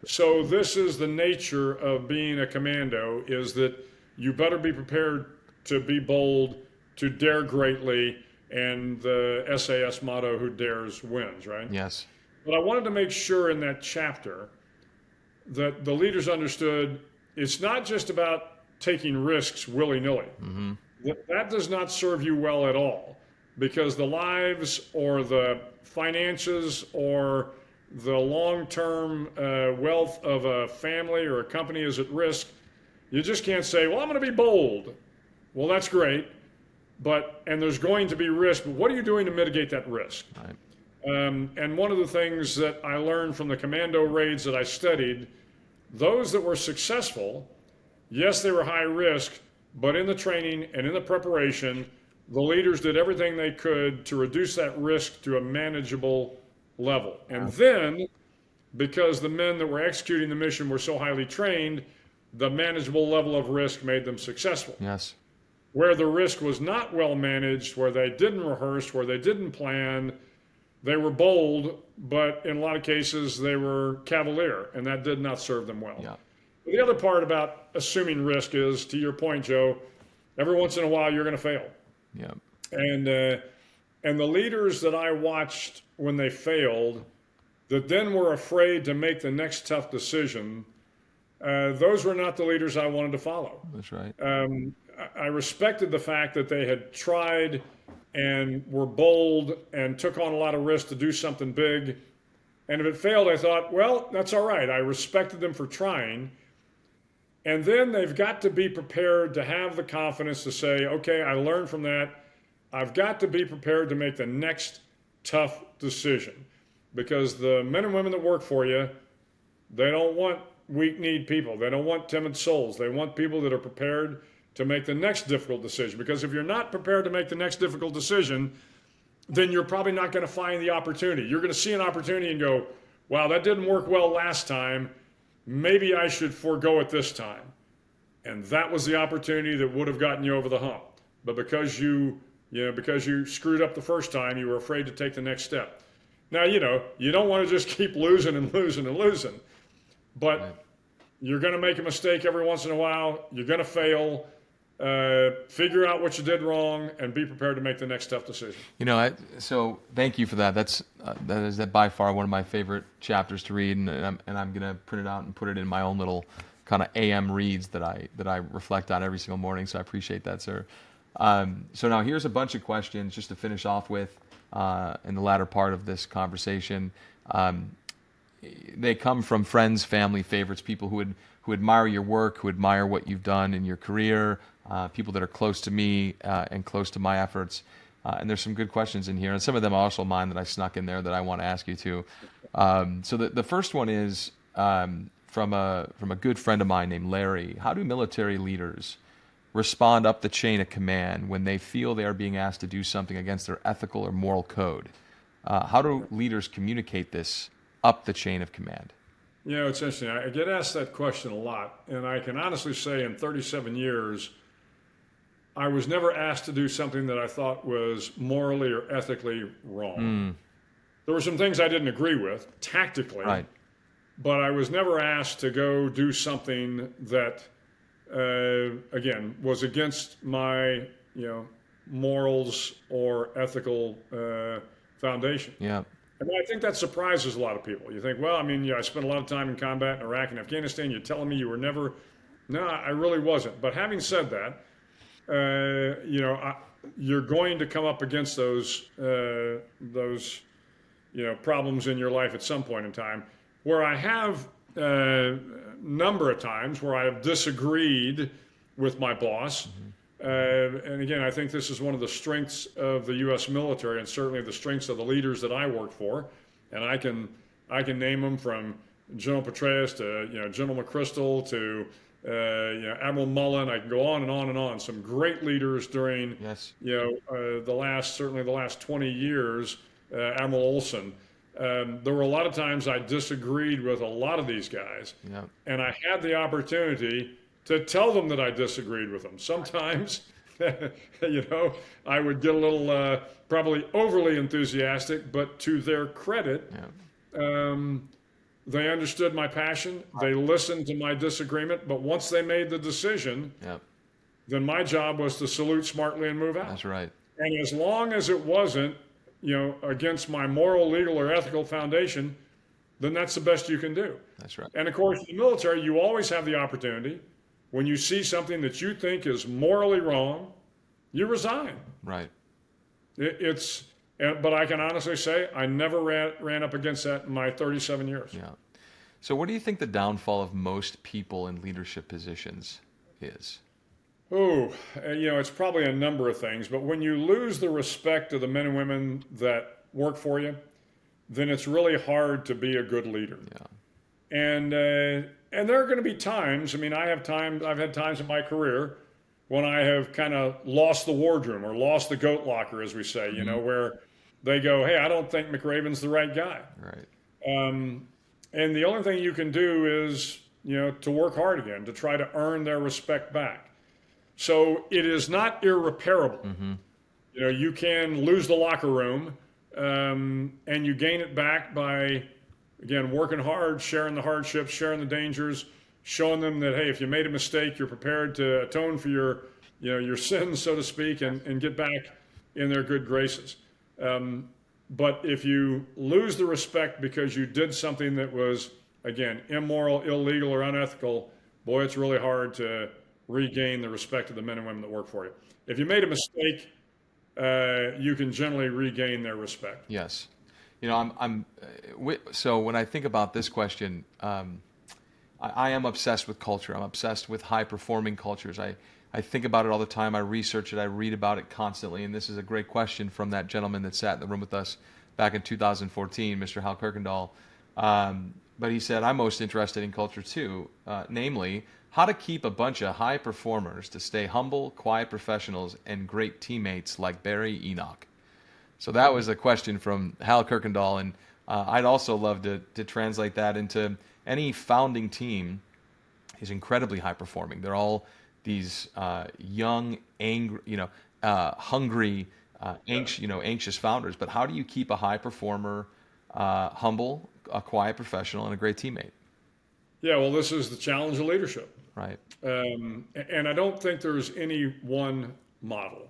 Speaker 6: So this is the nature of being a commando, is that you better be prepared to be bold, to dare greatly, and the SAS motto, who dares wins, right? Yes. But I wanted to make sure in that chapter that the leaders understood it's not just about taking risks willy-nilly. Mm-hmm. That does not serve you well at all, because the lives or the finances or the long-term wealth of a family or a company is at risk. You just can't say, well, I'm going to be bold. Well, that's great, and there's going to be risk, but what are you doing to mitigate that risk? Right. And one of the things that I learned from the commando raids that I studied, those that were successful, yes, they were high risk, but in the training and in the preparation, the leaders did everything they could to reduce that risk to a manageable level. And then, because the men that were executing the mission were so highly trained, the manageable level of risk made them successful. Yes. Where the risk was not well managed, where they didn't rehearse, where they didn't plan, they were bold, but in a lot of cases they were cavalier, and that did not serve them well.
Speaker 2: Yeah.
Speaker 6: The other part about assuming risk is, to your point, Joe, every once in a while you're going to fail.
Speaker 2: Yeah.
Speaker 6: And the leaders that I watched when they failed, that then were afraid to make the next tough decision, those were not the leaders I wanted to follow.
Speaker 2: That's right.
Speaker 6: I respected the fact that they had tried and were bold and took on a lot of risk to do something big. And if it failed, I thought, well, that's all right. I respected them for trying. And then they've got to be prepared to have the confidence to say, okay, I learned from that. I've got to be prepared to make the next tough decision. Because the men and women that work for you, they don't want weak-kneed people. They don't want timid souls. They want people that are prepared to make the next difficult decision. Because if you're not prepared to make the next difficult decision, then you're probably not going to find the opportunity. You're going to see an opportunity and go, wow, that didn't work well last time. Maybe I should forego it this time. And that was the opportunity that would have gotten you over the hump. But because you screwed up the first time, you were afraid to take the next step. Now, you don't want to just keep losing and losing and losing. But
Speaker 2: Right.
Speaker 6: You're going to make a mistake every once in a while. You're going to fail. Figure out what you did wrong and be prepared to make the next tough decision.
Speaker 2: So thank you for that. That is by far one of my favorite chapters to read, and I'm gonna print it out and put it in my own little kind of AM reads that I reflect on every single morning. So I appreciate that, sir. So now here's a bunch of questions just to finish off with in the latter part of this conversation. They come from friends, family, favorites, people who admire your work, who admire what you've done in your career, people that are close to me and close to my efforts. And there's some good questions in here, and some of them are also mine that I snuck in there that I want to ask you too. So the first one is from a good friend of mine named Larry. How do military leaders respond up the chain of command when they feel they are being asked to do something against their ethical or moral code? How do leaders communicate this up the chain of command?
Speaker 6: It's interesting. I get asked that question a lot, and I can honestly say in 37 years, I was never asked to do something that I thought was morally or ethically wrong. There were some things I didn't agree with tactically,
Speaker 2: Right.
Speaker 6: but I was never asked to go do something that, again, was against my, morals or ethical foundation.
Speaker 2: Yeah.
Speaker 6: And I think that surprises a lot of people. You think, well, I spent a lot of time in combat in Iraq and Afghanistan. You're telling me you were never? No, I really wasn't. But having said that, you're going to come up against those problems in your life at some point in time. Where I have a number of times where I have disagreed with my boss. And again, I think this is one of the strengths of the U.S. military, and certainly the strengths of the leaders that I work for. And I can name them from General Petraeus to General McChrystal to Admiral Mullen. I can go on and on and on. Some great leaders during the last 20 years. Admiral Olson. There were a lot of times I disagreed with a lot of these guys, and I had the opportunity to tell them that I disagreed with them. Sometimes, I would get a little probably overly enthusiastic, but to their credit, they understood my passion. They listened to my disagreement, but once they made the decision, then my job was to salute smartly and move out.
Speaker 2: That's right.
Speaker 6: And as long as it wasn't, against my moral, legal, or ethical foundation, then that's the best you can do.
Speaker 2: That's right.
Speaker 6: And of course, in the military, you always have the opportunity, when you see something that you think is morally wrong, you resign.
Speaker 2: Right.
Speaker 6: But I can honestly say I never ran up against that in my 37 years.
Speaker 2: Yeah. So what do you think the downfall of most people in leadership positions is?
Speaker 6: It's probably a number of things, but when you lose the respect of the men and women that work for you, then it's really hard to be a good leader.
Speaker 2: Yeah.
Speaker 6: And there are going to be times, I've had times in my career when I have kind of lost the wardroom or lost the goat locker, as we say, where they go, hey, I don't think McRaven's the right guy.
Speaker 2: Right.
Speaker 6: And the only thing you can do is, to work hard again, to try to earn their respect back. So it is not irreparable. You can lose the locker room and you gain it back by, again, working hard, sharing the hardships, sharing the dangers, showing them that, hey, if you made a mistake, you're prepared to atone for your sins, so to speak, and get back in their good graces. But if you lose the respect because you did something that was, again, immoral, illegal, or unethical, boy, it's really hard to regain the respect of the men and women that work for you. If you made a mistake, you can generally regain their respect.
Speaker 2: Yes. So when I think about this question, I am obsessed with culture. I'm obsessed with high-performing cultures. I think about it all the time. I research it. I read about it constantly. And this is a great question from that gentleman that sat in the room with us back in 2014, Mr. Hal Kirkendall. But he said, I'm most interested in culture too, namely, how to keep a bunch of high performers to stay humble, quiet professionals, and great teammates like Barry Enoch. So that was a question from Hal Kirkendall. And I'd also love to translate that into any founding team is incredibly high performing. They're all these young, angry, hungry, anxious founders. But how do you keep a high performer humble, a quiet professional, and a great teammate?
Speaker 6: Yeah, well, this is the challenge of leadership.
Speaker 2: Right.
Speaker 6: And I don't think there's any one model.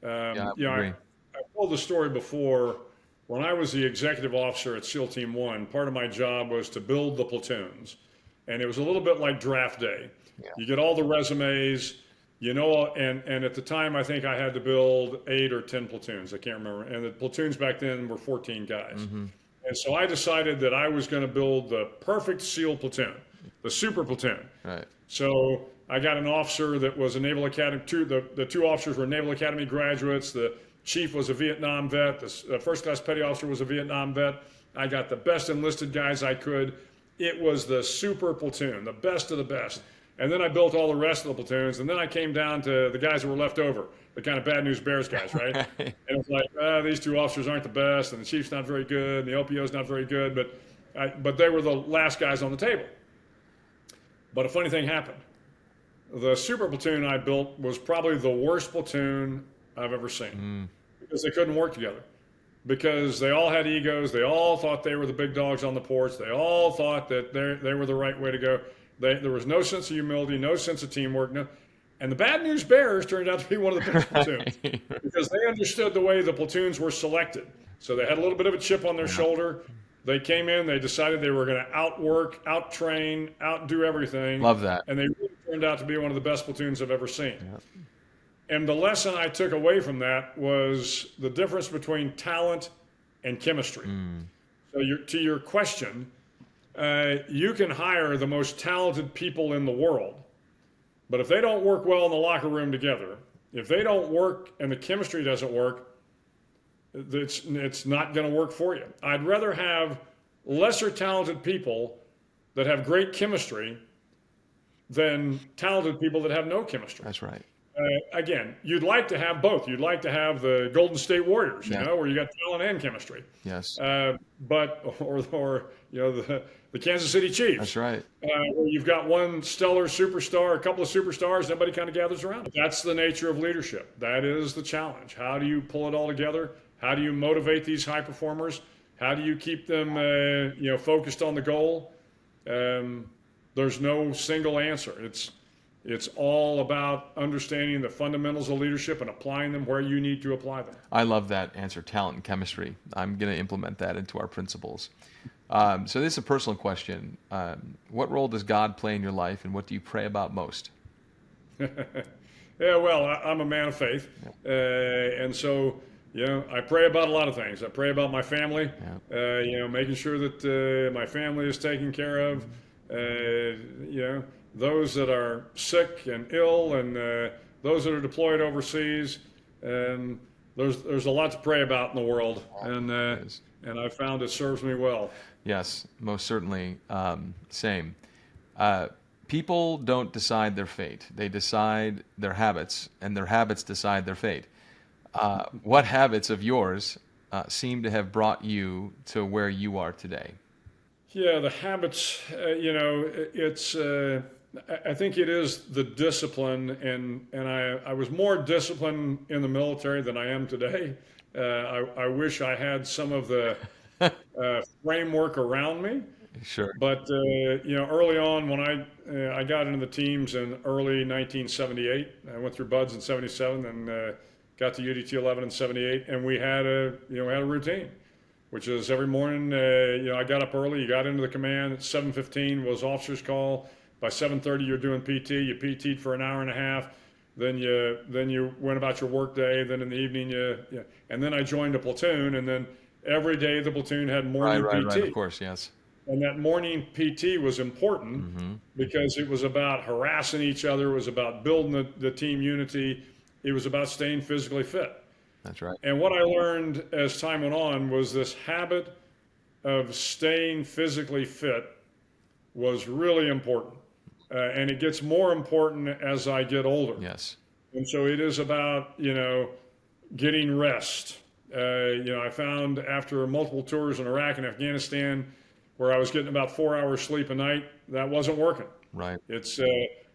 Speaker 2: I agree.
Speaker 6: I told the story before. When I was the executive officer at SEAL Team 1, part of my job was to build the platoons. And it was a little bit like draft day. Yeah. You get all the resumes, and at the time I think I had to build 8 or 10 platoons. I can't remember. And the platoons back then were 14 guys. Mm-hmm. And so I decided that I was going to build the perfect SEAL platoon, the super platoon.
Speaker 2: Right.
Speaker 6: So I got an officer that was a Naval Academy. The two officers were Naval Academy graduates. The chief was a Vietnam vet. The first class petty officer was a Vietnam vet. I got the best enlisted guys I could. It was the super platoon, the best of the best. And then I built all the rest of the platoons. And then I came down to the guys that were left over, the kind of bad news bears guys, right? And it was like, these two officers aren't the best, and the chief's not very good, and the LPO's not very good, but they were the last guys on the table. But a funny thing happened. The super platoon I built was probably the worst platoon I've ever seen because they couldn't work together, because they all had egos. They all thought they were the big dogs on the porch. They all thought that they were the right way to go. There was no sense of humility, no sense of teamwork. And the bad news bears turned out to be one of the best platoons because they understood the way the platoons were selected. So they had a little bit of a chip on their shoulder. They came in, they decided they were going to outwork, outtrain, outdo everything.
Speaker 2: Love that.
Speaker 6: And they really turned out to be one of the best platoons I've ever seen. Yep. And the lesson I took away from that was the difference between talent and chemistry. So to your question, you can hire the most talented people in the world, but if they don't work well in the locker room together, if they don't work and the chemistry doesn't work, it's not going to work for you. I'd rather have lesser talented people that have great chemistry than talented people that have no chemistry.
Speaker 2: That's right.
Speaker 6: Again, you'd like to have both. You'd like to have the Golden State Warriors, where you got talent and chemistry.
Speaker 2: Yes.
Speaker 6: But the Kansas City Chiefs.
Speaker 2: That's right.
Speaker 6: Where you've got one stellar superstar, a couple of superstars, and everybody kind of gathers around. That's the nature of leadership. That is the challenge. How do you pull it all together? How do you motivate these high performers? How do you keep them, focused on the goal? There's no single answer. It's all about understanding the fundamentals of leadership and applying them where you need to apply them.
Speaker 2: I love that answer, talent and chemistry. I'm going to implement that into our principles. So this is a personal question. What role does God play in your life, and what do you pray about most?
Speaker 6: Yeah, well, I'm a man of faith. And so, I pray about a lot of things. I pray about my family, making sure that my family is taken care of, those that are sick and ill, and those that are deployed overseas. And there's a lot to pray about in the world, and I found it serves me well.
Speaker 2: Yes, most certainly. Same. People don't decide their fate. They decide their habits, and their habits decide their fate. What habits of yours seem to have brought you to where you are today?
Speaker 6: Yeah, the habits, I think it is the discipline, and I was more disciplined in the military than I am today. I wish I had some of the framework around me.
Speaker 2: Sure.
Speaker 6: But early on when I got into the teams in early 1978, I went through Buds in '77 and got to UDT 11 in '78, and we had a routine, which is every morning. I got up early. You got into the command at 7:15 was officer's call. By 7:30 you're doing PT. You PT'd for an hour and a half. Then you went about your work day. Then in the evening and then I joined a platoon, and then every day the platoon had morning PT.
Speaker 2: Right, of course, yes.
Speaker 6: And that morning PT was important because it was about harassing each other. It was about building the team unity. It was about staying physically fit.
Speaker 2: That's right.
Speaker 6: And what I learned as time went on was this habit of staying physically fit was really important. And it gets more important as I get older.
Speaker 2: Yes.
Speaker 6: And so it is about, getting rest. I found after multiple tours in Iraq and Afghanistan, where I was getting about 4 hours sleep a night, that wasn't working.
Speaker 2: Right.
Speaker 6: It's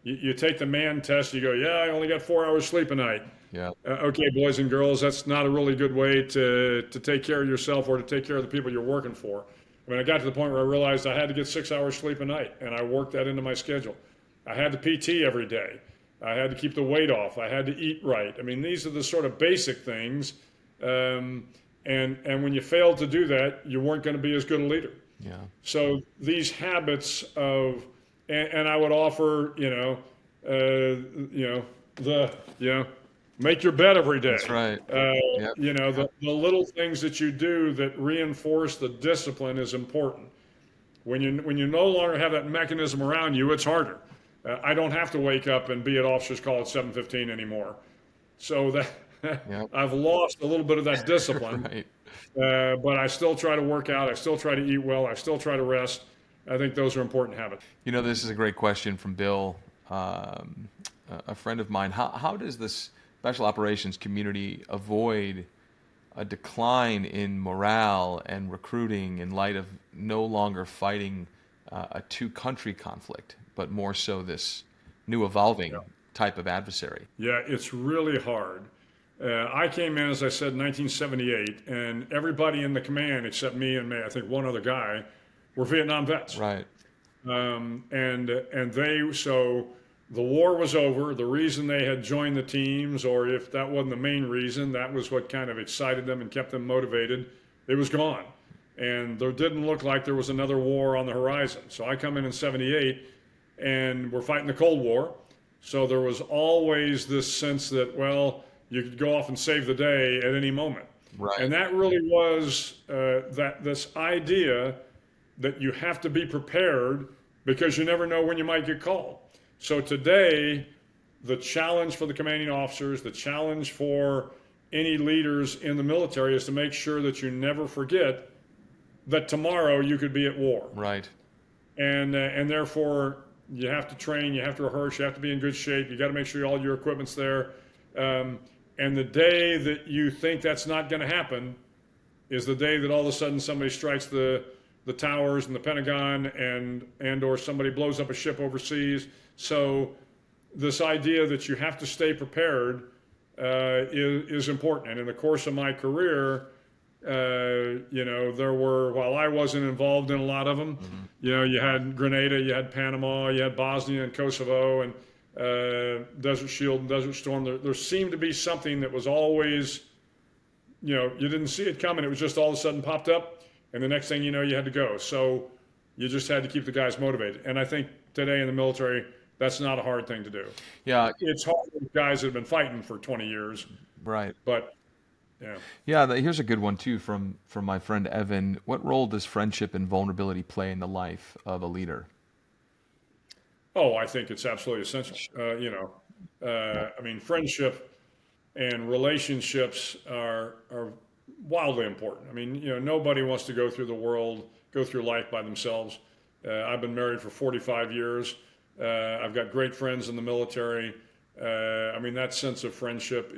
Speaker 6: you take the man test, you go, yeah, I only got 4 hours sleep a night.
Speaker 2: Yeah.
Speaker 6: Okay, boys and girls, that's not a really good way to take care of yourself or to take care of the people you're working for. I mean, I got to the point where I realized I had to get 6 hours sleep a night, and I worked that into my schedule. I had to PT every day. I had to keep the weight off. I had to eat right. I mean, these are the sort of basic things. And when you failed to do that, you weren't going to be as good a leader.
Speaker 2: Yeah.
Speaker 6: So these habits of, and I would offer, make your bed every day.
Speaker 2: That's right.
Speaker 6: Yep. The little things that you do that reinforce the discipline is important. When you no longer have that mechanism around you, it's harder. I don't have to wake up and be at officer's call at 7:15 anymore. So that
Speaker 2: Yep.
Speaker 6: I've lost a little bit of that discipline.
Speaker 2: Right.
Speaker 6: But I still try to work out. I still try to eat well. I still try to rest. I think those are important habits.
Speaker 2: This is a great question from Bill, a friend of mine. How does this special operations community avoid a decline in morale and recruiting in light of no longer fighting a two-country conflict, but more so this new evolving type of adversary?
Speaker 6: Yeah, it's really hard. I came in, as I said, in 1978, and everybody in the command, except me and I think one other guy, were Vietnam vets.
Speaker 2: Right.
Speaker 6: So the war was over. The reason they had joined the teams, or if that wasn't the main reason, that was what kind of excited them and kept them motivated. It was gone. And there didn't look like there was another war on the horizon. So I come in '78, and we're fighting the Cold War. So there was always this sense that, well, you could go off and save the day at any moment.
Speaker 2: Right.
Speaker 6: And that really was this idea that you have to be prepared because you never know when you might get called. So today, the challenge for the commanding officers, the challenge for any leaders in the military is to make sure that you never forget that tomorrow you could be at war.
Speaker 2: Right.
Speaker 6: And therefore, you have to train, you have to rehearse, you have to be in good shape, you got to make sure all your equipment's there. And the day that you think that's not going to happen is the day that all of a sudden somebody strikes the towers and the Pentagon and or somebody blows up a ship overseas. So this idea that you have to stay prepared is important. And in the course of my career, there were, while I wasn't involved in a lot of them, you had Grenada, you had Panama, you had Bosnia and Kosovo, and Desert Shield and Desert Storm. There seemed to be something that was always, you didn't see it coming. It was just all of a sudden popped up, and the next thing you know, you had to go. So you just had to keep the guys motivated. And I think today in the military, that's not a hard thing to do.
Speaker 2: Yeah.
Speaker 6: It's hard with guys that have been fighting for 20 years.
Speaker 2: Right.
Speaker 6: But, yeah.
Speaker 2: Yeah, here's a good one, too, from my friend Evan. What role does friendship and vulnerability play in the life of a leader?
Speaker 6: Oh, I think it's absolutely essential. Friendship and relationships are wildly important. I mean, nobody wants to go through life by themselves. I've been married for 45 years. I've got great friends in the military. That sense of friendship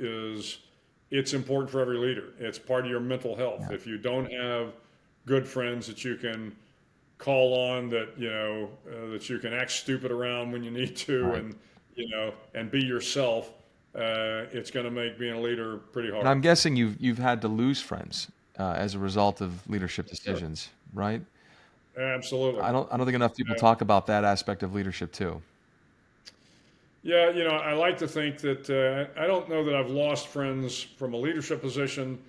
Speaker 6: it's important for every leader. It's part of your mental health. If you don't have good friends that you can call on, that you can act stupid around when you need to, right, and be yourself, it's going to make being a leader pretty hard.
Speaker 2: And I'm guessing you've had to lose friends as a result of leadership decisions, right?
Speaker 6: Absolutely.
Speaker 2: I don't think enough people talk about that aspect of leadership too.
Speaker 6: Yeah, I like to think that I don't know that I've lost friends from a leadership position.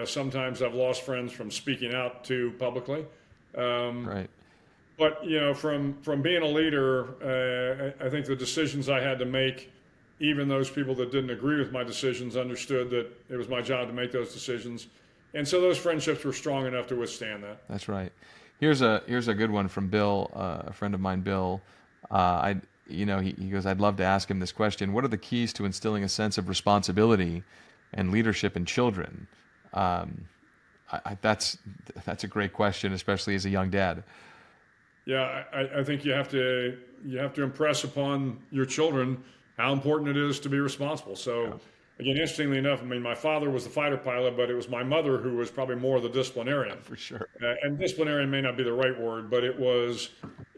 Speaker 6: Sometimes I've lost friends from speaking out too publicly.
Speaker 2: Right.
Speaker 6: But from being a leader, I think the decisions I had to make, even those people that didn't agree with my decisions understood that it was my job to make those decisions, and so those friendships were strong enough to withstand that.
Speaker 2: That's right. Here's a good one from Bill, a friend of mine, Bill. He goes, I'd love to ask him this question. What are the keys to instilling a sense of responsibility and leadership in children? That's a great question, especially as a young dad.
Speaker 6: Yeah, I think you have to impress upon your children how important it is to be responsible. So, again, interestingly enough, I mean, my father was the fighter pilot, but it was my mother who was probably more the disciplinarian.
Speaker 2: For sure.
Speaker 6: And disciplinarian may not be the right word, but it was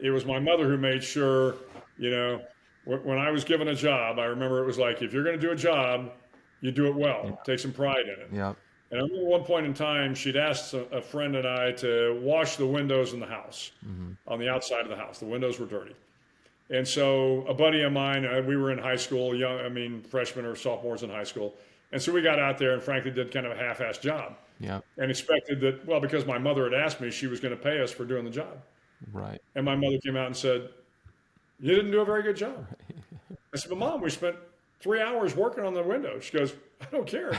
Speaker 6: my mother who made sure, when I was given a job, I remember it was like, if you're going to do a job, you do it well. Take some pride in it.
Speaker 2: Yeah.
Speaker 6: And I remember one point in time, she'd asked a friend and I to wash the windows in the house, on the outside of the house. The windows were dirty. And so a buddy of mine, we were in high school, freshmen or sophomores in high school. And so we got out there and frankly did kind of a half-assed job. Yeah. And expected that, because my mother had asked me, she was going to pay us for doing the job. Right. And my mother came out and said, you didn't do a very good job. I said, but Mom, we spent 3 hours working on the window. She goes, I don't care.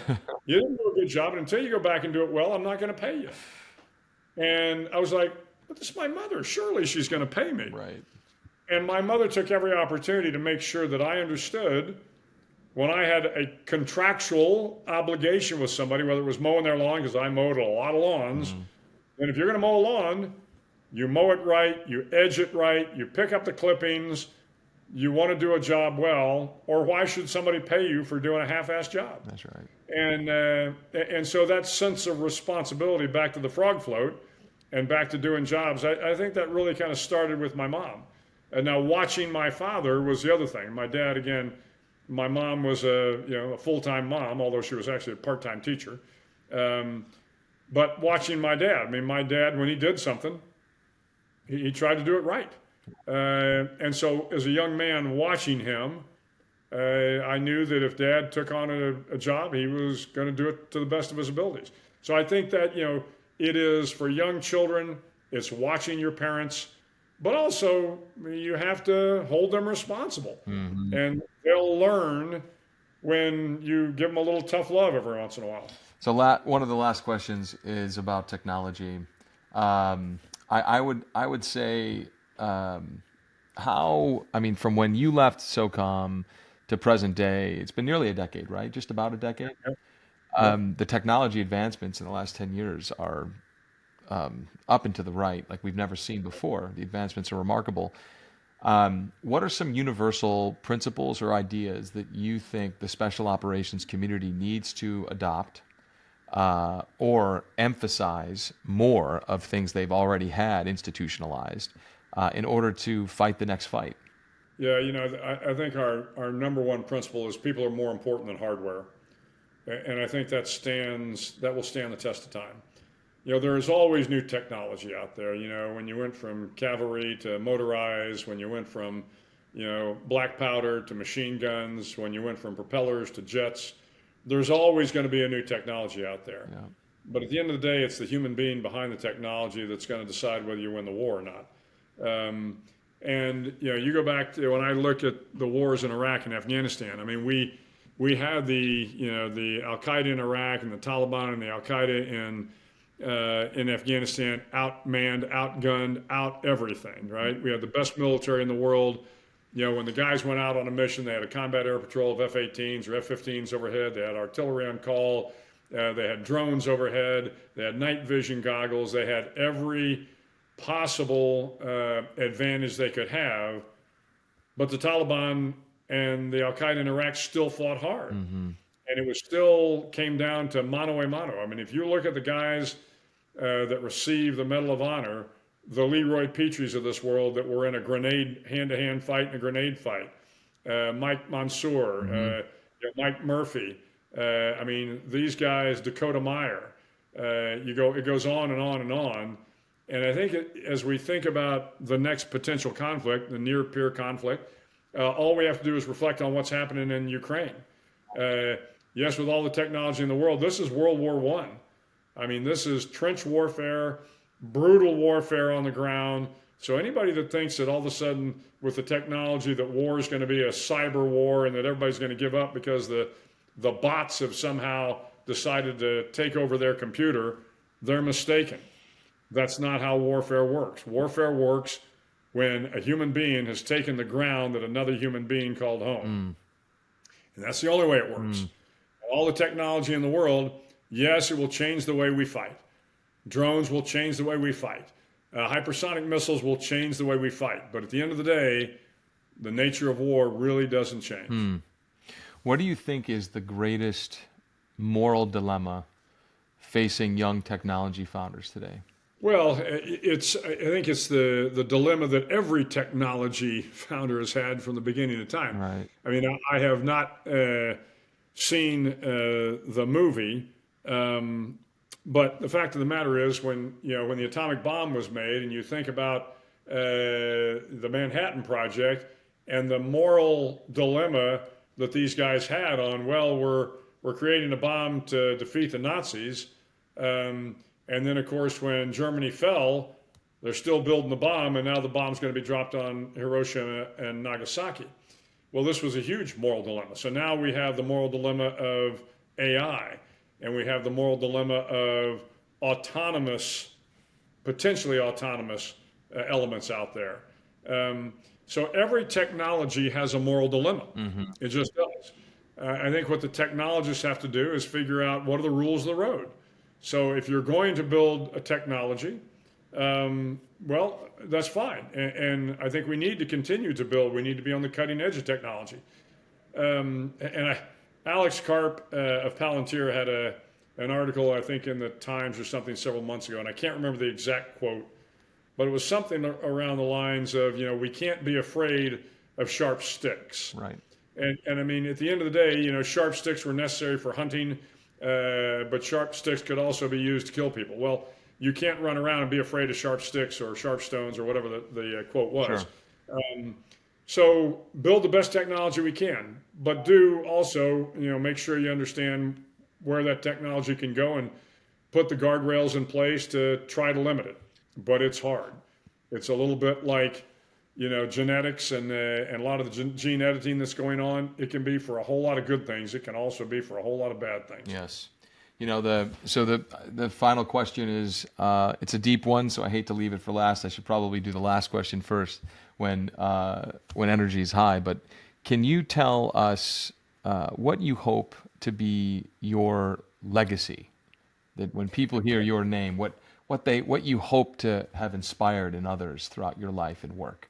Speaker 6: You didn't do a good job. And until you go back and do it well, I'm not going to pay you. And I was like, but this is my mother. Surely she's going to pay me. Right. And my mother took every opportunity to make sure that I understood when I had a contractual obligation with somebody, whether it was mowing their lawn, because I mowed a lot of lawns. And if you're going to mow a lawn, you mow it right, you edge it right, you pick up the clippings, you want to do a job well, or why should somebody pay you for doing a half-assed job? That's right. And so that sense of responsibility, back to the frog float and back to doing jobs, I think that really kind of started with my mom. And now watching my father was the other thing. My dad, again, my mom was a full-time mom, although she was actually a part-time teacher. But watching my dad, my dad, when he did something, he tried to do it right. And so as a young man watching him, I knew that if Dad took on a job, he was going to do it to the best of his abilities. So I think that, it is for young children, it's watching your parents, but also you have to hold them responsible. Mm-hmm. And they'll learn when you give them a little tough love every once in a while.
Speaker 2: So one of the last questions is about technology. I would say from when you left SOCOM to present day, it's been nearly a decade, right? Just about a decade. Yep. The technology advancements in the last 10 years are up and to the right, like we've never seen before. The advancements are remarkable. What are some universal principles or ideas that you think the special operations community needs to adopt or emphasize more of things they've already had institutionalized in order to fight the next fight?
Speaker 6: Yeah, I think our number one principle is people are more important than hardware. And I think that will stand the test of time. There is always new technology out there. When you went from cavalry to motorized, when you went from, black powder to machine guns, when you went from propellers to jets, there's always going to be a new technology out there. Yeah. But at the end of the day, it's the human being behind the technology that's going to decide whether you win the war or not. You go back to when I look at the wars in Iraq and Afghanistan. We had the Al Qaeda in Iraq and the Taliban and the Al Qaeda in Afghanistan outmanned, outgunned, out everything. Right? We had the best military in the world. When the guys went out on a mission, they had a combat air patrol of F-18s or F-15s overhead. They had artillery on call. They had drones overhead. They had night vision goggles. They had every possible advantage they could have. But the Taliban and the Al-Qaeda in Iraq still fought hard. Mm-hmm. And it still came down to mano a mano. If you look at the guys that received the Medal of Honor, the Leroy Petries of this world that were in a grenade hand-to-hand fight and a grenade fight, Mike Mansour, Mike Murphy. I mean, these guys, Dakota Meyer. It goes on and on and on. And I think as we think about the next potential conflict, the near peer conflict, all we have to do is reflect on what's happening in Ukraine. Yes, with all the technology in the world, this is World War I. I mean, this is trench warfare, brutal warfare on the ground. So anybody that thinks that all of a sudden with the technology that war is going to be a cyber war and that everybody's going to give up because the bots have somehow decided to take over their computer, they're mistaken. That's not how warfare works. Warfare works when a human being has taken the ground that another human being called home. And that's the only way it works. All the technology in the world, yes, it will change the way we fight. Drones will change the way we fight. Hypersonic missiles will change the way we fight. But at the end of the day, the nature of war really doesn't change.
Speaker 2: What do you think is the greatest moral dilemma facing young technology founders today?
Speaker 6: Well, I think it's the dilemma that every technology founder has had from the beginning of time.
Speaker 2: Right.
Speaker 6: I mean, I have not seen the movie, but the fact of the matter is, when the atomic bomb was made, and you think about the Manhattan Project and the moral dilemma that these guys had on, well, we're creating a bomb to defeat the Nazis. And then, of course, when Germany fell, they're still building the bomb, and now the bomb's going to be dropped on Hiroshima and Nagasaki. Well, this was a huge moral dilemma. So now we have the moral dilemma of AI, and we have the moral dilemma of potentially autonomous elements out there. So every technology has a moral dilemma. It just does. I think what the technologists have to do is figure out what are the rules of the road. So if you're going to build a technology, well, that's fine. And I think we need to continue to build. We need to be on the cutting edge of technology. Alex Karp of Palantir had an article, I think, in the Times or something several months ago, and I can't remember the exact quote, but it was something around the lines of, we can't be afraid of sharp sticks.
Speaker 2: Right.
Speaker 6: And I mean, at the end of the day, sharp sticks were necessary for hunting, but sharp sticks could also be used to kill people. Well, you can't run around and be afraid of sharp sticks or sharp stones or whatever the quote was. Sure. So build the best technology we can, but do also, make sure you understand where that technology can go and put the guardrails in place to try to limit it. But it's hard. It's a little bit like, genetics and a lot of the gene editing that's going on. It can be for a whole lot of good things. It can also be for a whole lot of bad things.
Speaker 2: Yes. The final question is, it's a deep one, so I hate to leave it for last. I should probably do the last question first when energy is high. But can you tell us what you hope to be your legacy? That when people hear your name, what you hope to have inspired in others throughout your life and work?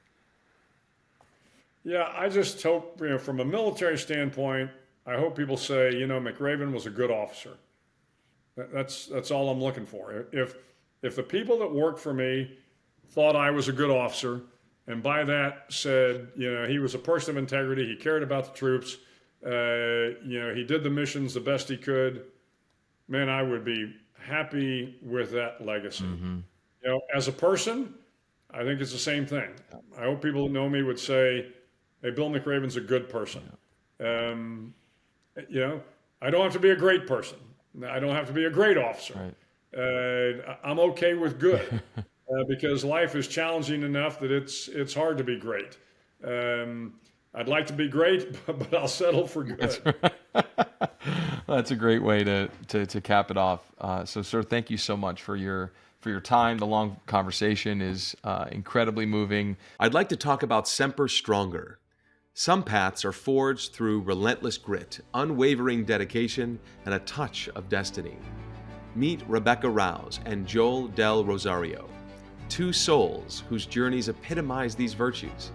Speaker 6: Yeah, I just hope, from a military standpoint, I hope people say, McRaven was a good officer. That's all I'm looking for. If the people that worked for me thought I was a good officer, and by that said, he was a person of integrity, he cared about the troops, he did the missions the best he could, man, I would be happy with that legacy. As a person, I think it's the same thing. I hope people that know me would say, hey, Bill McRaven's a good person. I don't have to be a great person. I don't have to be a great officer. Right. I'm okay with good because life is challenging enough that it's hard to be great. I'd like to be great, but I'll settle for good.
Speaker 2: That's a great way to cap it off. So, sir, thank you so much for your time. The long conversation is incredibly moving. I'd like to talk about Semper Stronger. Some paths are forged through relentless grit, unwavering dedication, and a touch of destiny. Meet Rebecca Rouse and Joel Del Rosario, two souls whose journeys epitomize these virtues.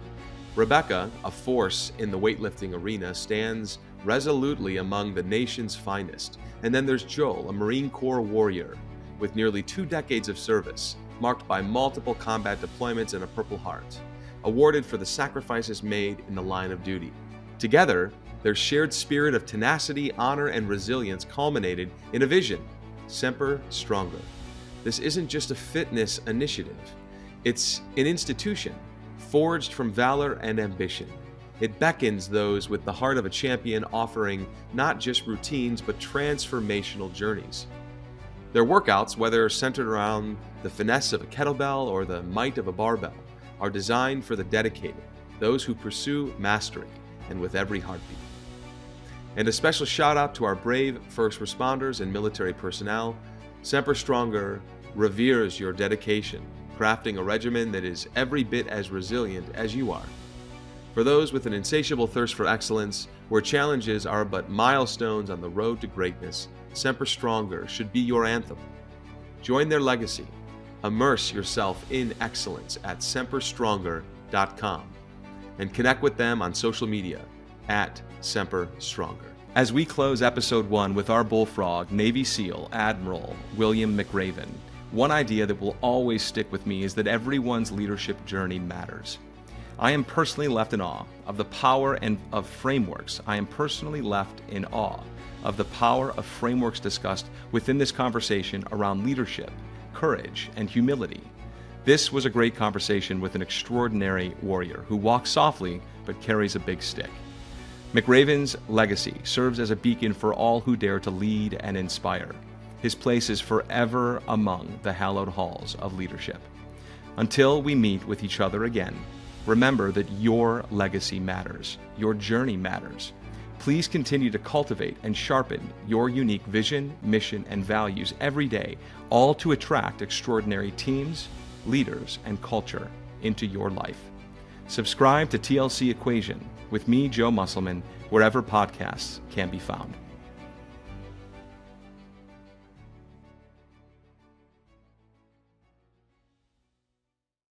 Speaker 2: Rebecca, a force in the weightlifting arena, stands resolutely among the nation's finest. And then there's Joel, a Marine Corps warrior with nearly 2 decades of service, marked by multiple combat deployments and a Purple Heart, awarded for the sacrifices made in the line of duty. Together, their shared spirit of tenacity, honor, and resilience culminated in a vision, Semper Stronger. This isn't just a fitness initiative. It's an institution, forged from valor and ambition. It beckons those with the heart of a champion, offering not just routines, but transformational journeys. Their workouts, whether centered around the finesse of a kettlebell or the might of a barbell, are designed for the dedicated, those who pursue mastery, and with every heartbeat. And a special shout out to our brave first responders and military personnel. Semper Stronger reveres your dedication, crafting a regimen that is every bit as resilient as you are. For those with an insatiable thirst for excellence, where challenges are but milestones on the road to greatness, Semper Stronger should be your anthem. Join their legacy. Immerse yourself in excellence at semperstronger.com and connect with them on social media at Semper Stronger. As we close episode 1 with our Bullfrog, Navy SEAL Admiral William McRaven, one idea that will always stick with me is that everyone's leadership journey matters. I am personally left in awe of the power and of frameworks. I am personally left in awe of the power of frameworks discussed within this conversation around leadership, courage, and humility. This was a great conversation with an extraordinary warrior who walks softly but carries a big stick. McRaven's legacy serves as a beacon for all who dare to lead and inspire. His place is forever among the hallowed halls of leadership. Until we meet with each other again, remember that your legacy matters. Your journey matters. Please continue to cultivate and sharpen your unique vision, mission, and values every day, all to attract extraordinary teams, leaders, and culture into your life. Subscribe to TLC Equation with me, Joe Musselman, wherever podcasts can be found.